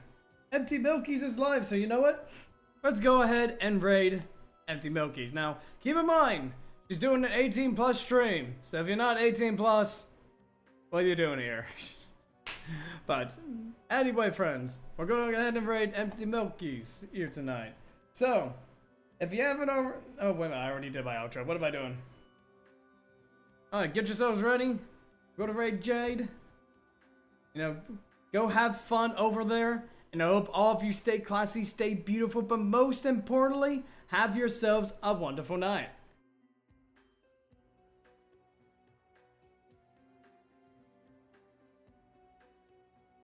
Speaker 1: Empty Milkies is live, so you know what? Let's go ahead and raid Empty Milkies. Now, keep in mind, she's doing an 18+ stream, so if you're not 18+, what are you doing here? But anyway, friends, we're going to go ahead and raid Empty Milkies here tonight. So, if you haven't oh wait a minute, I already did my outro. What am I doing? Alright, get yourselves ready. Go to raid Jade. You know, go have fun over there. And I hope all of you stay classy, stay beautiful, but most importantly, have yourselves a wonderful night.